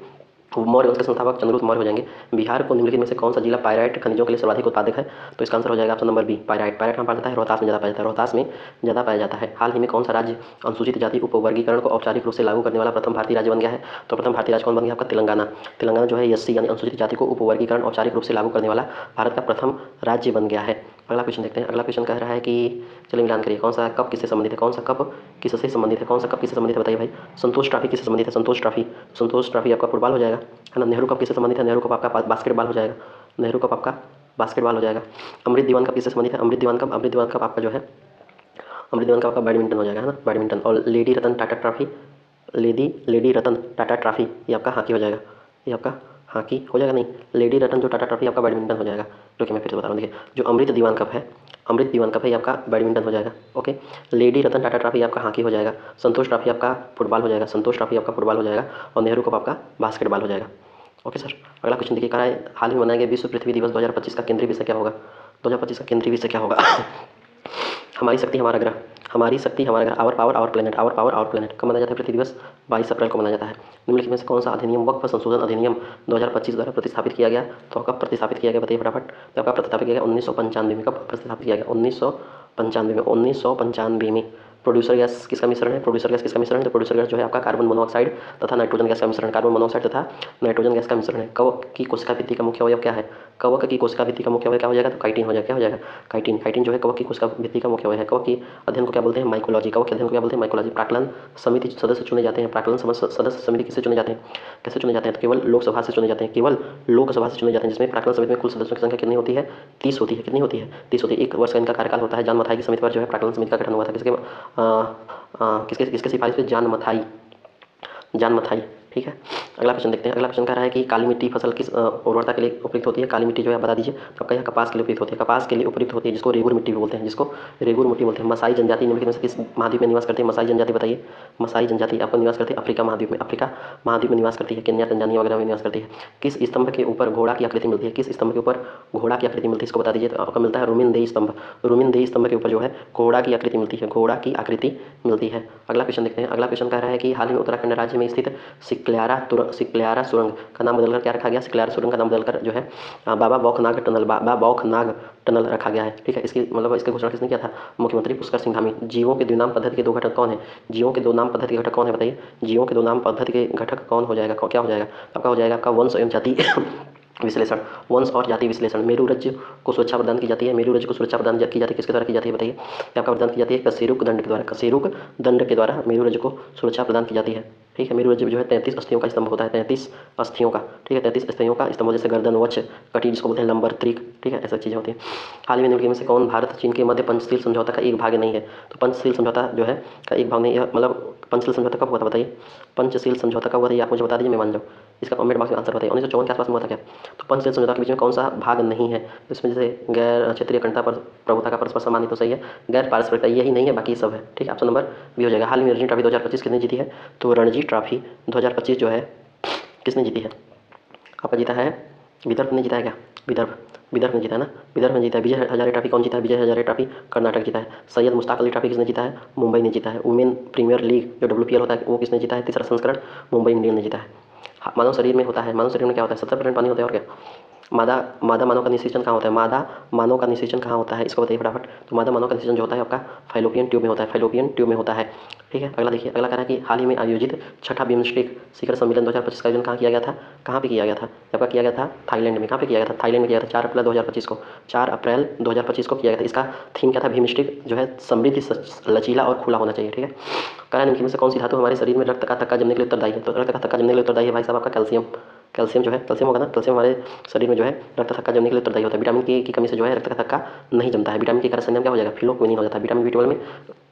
मौर्य वंश के संस्थापक चंद्रगुप्त मौर्य हो जाएंगे। बिहार को निम्नलिखित में से कौन सा जिला पायराइट खनिजों के लिए सर्वाधिक उत्पादक है? तो इसका आंसर हो जाएगा option number B, pyrite. Pyrite कहाँ पाया जाता है? रोहतास में ज़्यादा पाया जाता है, रोहतास में ज़्यादा पाया जाता है। हाल ही में कौन सा राज्य अनुसूचित जाति उपवर्गीकरण को औपचारिक रूप से लागू करने वाला प्रथम भारतीय राज्य बन गया है? तो प्रथम भारतीय राज्य कौन बन गया? आपका तेलंगाना। तेलंगाना जो है एससी यानी अनुसूचित जाति को उपवर्गीकरण औपचारिक रूप से लागू करने वाला भारत का प्रथम राज्य बन गया है। अगला क्वेश्चन देखते हैं। अगला क्वेश्चन कह रहा है कि चलिए मिलान करिए, कौन सा कप किससे संबंधित है? कौन सा कप किससे संबंधित है? कौन सा कप किससे संबंधित है बताइए भाई? संतोष ट्रॉफी किससे संबंधित है? संतोष ट्रॉफी आपका फुटबॉल हो जाएगा, है ना। नेहरू कप किससे संबंधित है? नेहरू कप आपका बास्केटबॉल हो जाएगा, नेहरू कप आपका बास्केटबॉल हो जाएगा। अमृत दीवान कप किससे संबंधित है? अमृत दीवान कप आपका जो है अमृत दीवान कप आपका बैडमिंटन हो जाएगा, है ना, बैडमिंटन। और lady Ratan Tata trophy, lady Ratan Tata trophy ये आपका हॉकी हो जाएगा, ये आपका हॉकी हो जाएगा। नहीं, लेडी रतन जो टाटा ट्रॉफी आपका बैडमिंटन हो जाएगा। जो कि मैं फिर से बता रहा हूँ, देखिए जो अमृत दीवान कप है, अमृत दीवान कप है ये आपका बैडमिंटन हो जाएगा, okay. Lady Ratan Tata trophy आपका हॉकी हो जाएगा। संतोष ट्रॉफी आपका फुटबॉल हो जाएगा, संतोष ट्रॉफी आपका फुटबॉल हो जाएगा। और नेहरू कप आपका बास्केटबॉल हो जाएगा, ओके सर। अगला क्वेश्चन देखिए, कह रहा है हाल ही में मनाए गए विश्व पृथ्वी दिवस 2025 का केंद्रीय विषय क्या होगा? 2025 का केंद्रीय विषय क्या होगा? हमारी शक्ति हमारा ग्रह, हमारी शक्ति हमारा ग्रह, our power our planet, our power our planet. कब मनाया जाता है पृथ्वी दिवस? 22 अप्रैल को मनाया जाता है। निम्नलिखित में से कौन सा अधिनियम वक्फ संशोधन अधिनियम 2025 द्वारा प्रतिस्थापित किया गया? तो कब प्रतिस्थापित किया गया बताइए फटाफट। तो आपका प्रतिस्थापित किया गया 1995 में। कब प्रतिस्थापित किया गया? 1995 में। प्रोड्यूसर गैस किसका मिश्रण है? प्रोड्यूसर गैस किसका मिश्रण है? तो प्रोड्यूसर गैस जो है आपका कार्बन मोनोऑक्साइड तथा नाइट्रोजन गैस का मिश्रण, कार्बन मोनोऑक्साइड तथा नाइट्रोजन गैस का मिश्रण है। कवक की कोशिका भित्ति का मुख्य अवयव क्या है? कवक की कोशिका भित्ति का मुख्य अवयव क्या हो जाएगा? तो काइटिन हो जाएगा। क्या हो जाएगा? काइटिन। काइटिन जो है कवक की कोशिका भित्ति का मुख्य अवयव है। कवक की अध्ययन को क्या बोलते हैं? माइकोलॉजी। कवक के अध्ययन को क्या बोलते हैं? माइकोलॉजी। प्राक्कलन समिति सदस्य चुने जाते हैं, प्राक्कलन सदस्य समिति किससे चुने जाते हैं? कैसे चुने जाते हैं? तो केवल लोकसभा से चुने जाते हैं, केवल लोकसभा से चुने जाते हैं, जिसमें प्राक्कलन समिति में कुल सदस्यों की संख्या कितनी होती है? 30 होती है। कितनी होती है? 30 होती है। 1 वर्ष का इनका कार्यकाल होता है। जॉन मथाई की समिति पर जो है प्राक्कलन समिति का गठन हुआ था। किसके सिफारिश पे? जॉन मथाई, ठीक है। अगला क्वेश्चन देखते हैं। अगला क्वेश्चन कह रहा है कि काली मिट्टी फसल किस उर्वरता के लिए उपयुक्त होती है? काली मिट्टी जो है बता दीजिए। तो आपका यहाँ कपास के लिए उपयुक्त होती है, कपास के लिए उपयुक्त होती है, जिसको रेगुर मिट्टी भी बोलते हैं, जिसको रेगुर मिट्टी बोलते हैं। मसाई जनजाति निम्नलिखित में से किस महाद्वीप में निवास करती है? मसाई जनजाति बताइए। मसाई जनजाति आपको निवास करती है अफ्रीका महाद्वीप में, अफ्रीका महाद्वीप में निवास करती है, केन्या तंजानिया वगैरह में निवास करती है। किस स्तंभ के ऊपर घोड़ा की आकृति मिलती है? किस स्तंभ के ऊपर घोड़ा की आकृति मिलती है? इसको बता दीजिए। तो आपका मिलता है रुमिनदेही स्तंभ। रुमिनदेही स्तंभ के ऊपर जो है घोड़ा की आकृति मिलती है, घोड़ा की आकृति मिलती है। अगला क्वेश्चन देखते हैं। अगला क्वेश्चन कह रहा है कि हाल ही में उत्तराखंड राज्य में स्थित सिकल्यारा सुरंग का नाम बदलकर क्या रखा गया? सिकल्यारा सुरंग का नाम बदलकर जो है बाबा बौखनाग टनल रखा गया है, ठीक है। इसकी मतलब इसकी घोषणा किसने किया था? मुख्यमंत्री पुष्कर सिंह धामी। जीवों के द्विनाम पद्धति के 2 घटक कौन है? जीवों के 2 नाम पद्धति के घटक कौन है बताइए? जीवों के 2 नाम पद्धति के घटक कौन हो जाएगा? क्या हो जाएगा? आपका हो जाएगा आपका वंश एवं जाति विश्लेषण, वंश और जाति विश्लेषण। मेरू राज्य को सुरक्षा प्रदान की जाती है, मेरू राज्य को सुरक्षा प्रदान की जाती है किसके द्वारा की जाती है बताइए? आपका प्रदान की जाती है कशेरुक दंड के द्वारा, कशेरुक दंड के द्वारा मेरू राज्य को सुरक्षा प्रदान की जाती है, ठीक है। मेरू राज्य जो है 33 अस्थियों का स्तंभ होता है, 33 अस्थियों का, ठीक है। 33 अस्थियों का स्तंभ, जैसे गर्दन, वक्ष, कटी जिसको बोलते हैं लंबर, त्रिक, ठीक है, ऐसी चीज़ें होती हैं। हाल ही में निम्नलिखित में से कौन भारत चीन के मध्य पंचशील समझौता का एक भाग नहीं है? तो पंचशील समझौता जो है का एक भाग नहीं है, मतलब पंचशील समझौता कब हुआ था बताइए? पंचशील समझौता कब हुआ था ये आप मुझे बता दीजिए, मैं मान जाऊँ। इसका कमेंट बॉक्स में आंसर बताइए। 1954 के आसपास में हुआ था क्या? तो पंचशील समझौता के बीच में कौन सा भाग नहीं है? इसमें जैसे गैर क्षेत्रीय अखंडता पर प्रभुता का परस्पर सम्मान तो सही है, गैर पारस्परिकता यही नहीं है, बाकी सब है, ठीक है। ऑप्शन नंबर बी हो जाएगा। हाल ही में रणजी ट्रॉफी 2025 किसने जीती है? तो रणजी ट्रॉफी 2025 जो है किसने जीती है? आपका जीता है विदर्भ ने जीता है क्या? विदर्भ ने जीता है ना, विदर्भ ने जीता है। विजय हजारे ट्रॉफी कौन जीता है? विजय हजारे ट्रॉफी कर्नाटक जीता है। सैयद मुश्ताक अली ट्रॉफी किसने जीता है? मुंबई ने जीता है। वुमेन प्रीमियर लीग जो WPL होता है वो किसने जीता है? तीसरा संस्करण मुंबई इंडियन ने जीता है। मानव शरीर में होता है, मानव शरीर में क्या होता है? 70% पानी होता है और क्या? मादा मानव का निषेचन कहाँ होता है? मादा मानव का निषेचन कहाँ होता है? इसको बताइए फटाफट। तो मादा मानव का निषेचन जो होता है आपका फैलोपियन ट्यूब में होता है, फैलोपियन ट्यूब में होता है, ठीक है। अगला देखिए, अगला कह रहा है कि हाल ही में आयोजित छठा बिम्स्टेक शिखर सम्मेलन 2025 का आयोजन कहाँ किया गया था? कहाँ पे किया गया था? आपका किया गया था थाईलैंड में। कहाँ पे किया गया था? थाईलैंड में किया गया था 4 अप्रैल 2025 को। 4 अप्रैल 2025 को किया गया था। इसका थीम क्या था? बिम्स्टेक जो है समृद्धि, लचीला और खुला होना चाहिए। ठीक है। कह रहा है निम्नलिखित में से कौन सी धातु हमारे शरीर में रक्त का थक्का जमने के लिए उत्तरदायी है? तो रक्त का थक्का जमने के लिए उत्तरदायी है भाई साहब आपका कैल्शियम। कैल्शियम जो है, कैल्शियम होगा ना, कैल्शियम हमारे शरीर में जो है रक्त थक्का जमने के लिए उत्तरदायी होता है। विटामिन के की कमी से जो है रक्त का थक्का नहीं जमता है। विटामिन के का संजम क्या हो जाएगा? फिलोक्विनिन हो जाता है। विटामिन B12 में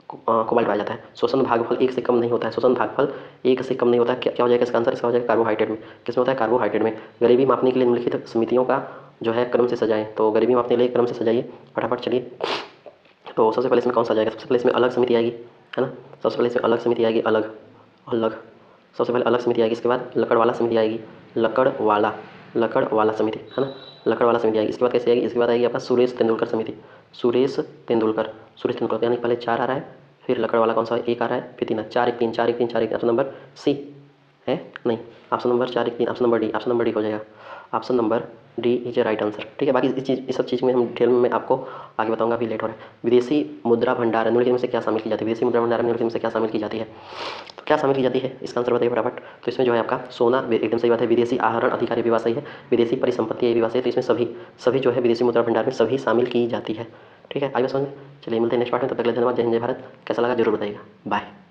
कोबाल्ट पाया जाता है। शोषण भागफल 1 से कम नहीं होता है। शोषण भागफल 1 से कम नहीं होता है। क्या हो जाएगा इसका आंसर? इसका हो जाएगा कार्बोहाइड्रेट में। किसमें होता है? कार्बोहाइड्रेट में। गरीबी मापने के लिए निम्नलिखित समितियों का जो है क्रम से सजाएं। तो गरीबी मापने के लिए क्रम से सजाइए फटाफट। चलिए, तो सबसे पहले इसमें कौन सा जाएगा? सबसे पहले इसमें अलग समिति आएगी, है ना। सबसे पहले इसमें अलग समिति आएगी, अलग अलग। सबसे पहले अलग समिति आएगी, इसके बाद लकड़ वाला समिति आएगी, लकड़ वाला समिति, है ना। लकड़ वाला समिति आएगी। इसके बाद कैसे आएगी? इसके बाद आएगी आपका सुरेश तेंदुलकर समिति। सुरेश तेंदुलकर यानी पहले 4 आ रहा है, फिर लकड़ वाला कौन सा? 1 आ रहा है, फिर 3 4 1 3 4 1 3 4 1। ऑप्शन नंबर सी है नहीं, option number 4 1 3, option number D हो जाएगा। Option number D is a right answer. ठीक है। बाकी इस सब चीज़ में हम डिटेल में मैं आपको आगे बताऊंगा, अभी लेट हो रहा है। विदेशी मुद्रा भंडार निम्नलिखित में से क्या शामिल की जाती है? विदेशी मुद्रा भंडार निम्नलिखित में से क्या शामिल की जाती है? तो क्या शामिल की जाती है? इसका आंसर बताइए फटाफट। तो इसमें जो है आपका सोना, एकदम सही बात है। विदेशी आहरण अधिकार ये भी बात सही है। विदेशी परिसंपत्ति ये भी बात सही है। तो इसमें सभी जो है विदेशी मुद्रा भंडार में सभी शामिल की जाती है। ठीक है, आइए समझ में। चलिए मिलते हैं नेक्स्ट पार्ट में, तब तक के लिए धन्यवाद। जय हिंद जय भारत। कैसा लगा जरूर बताइएगा। बाय।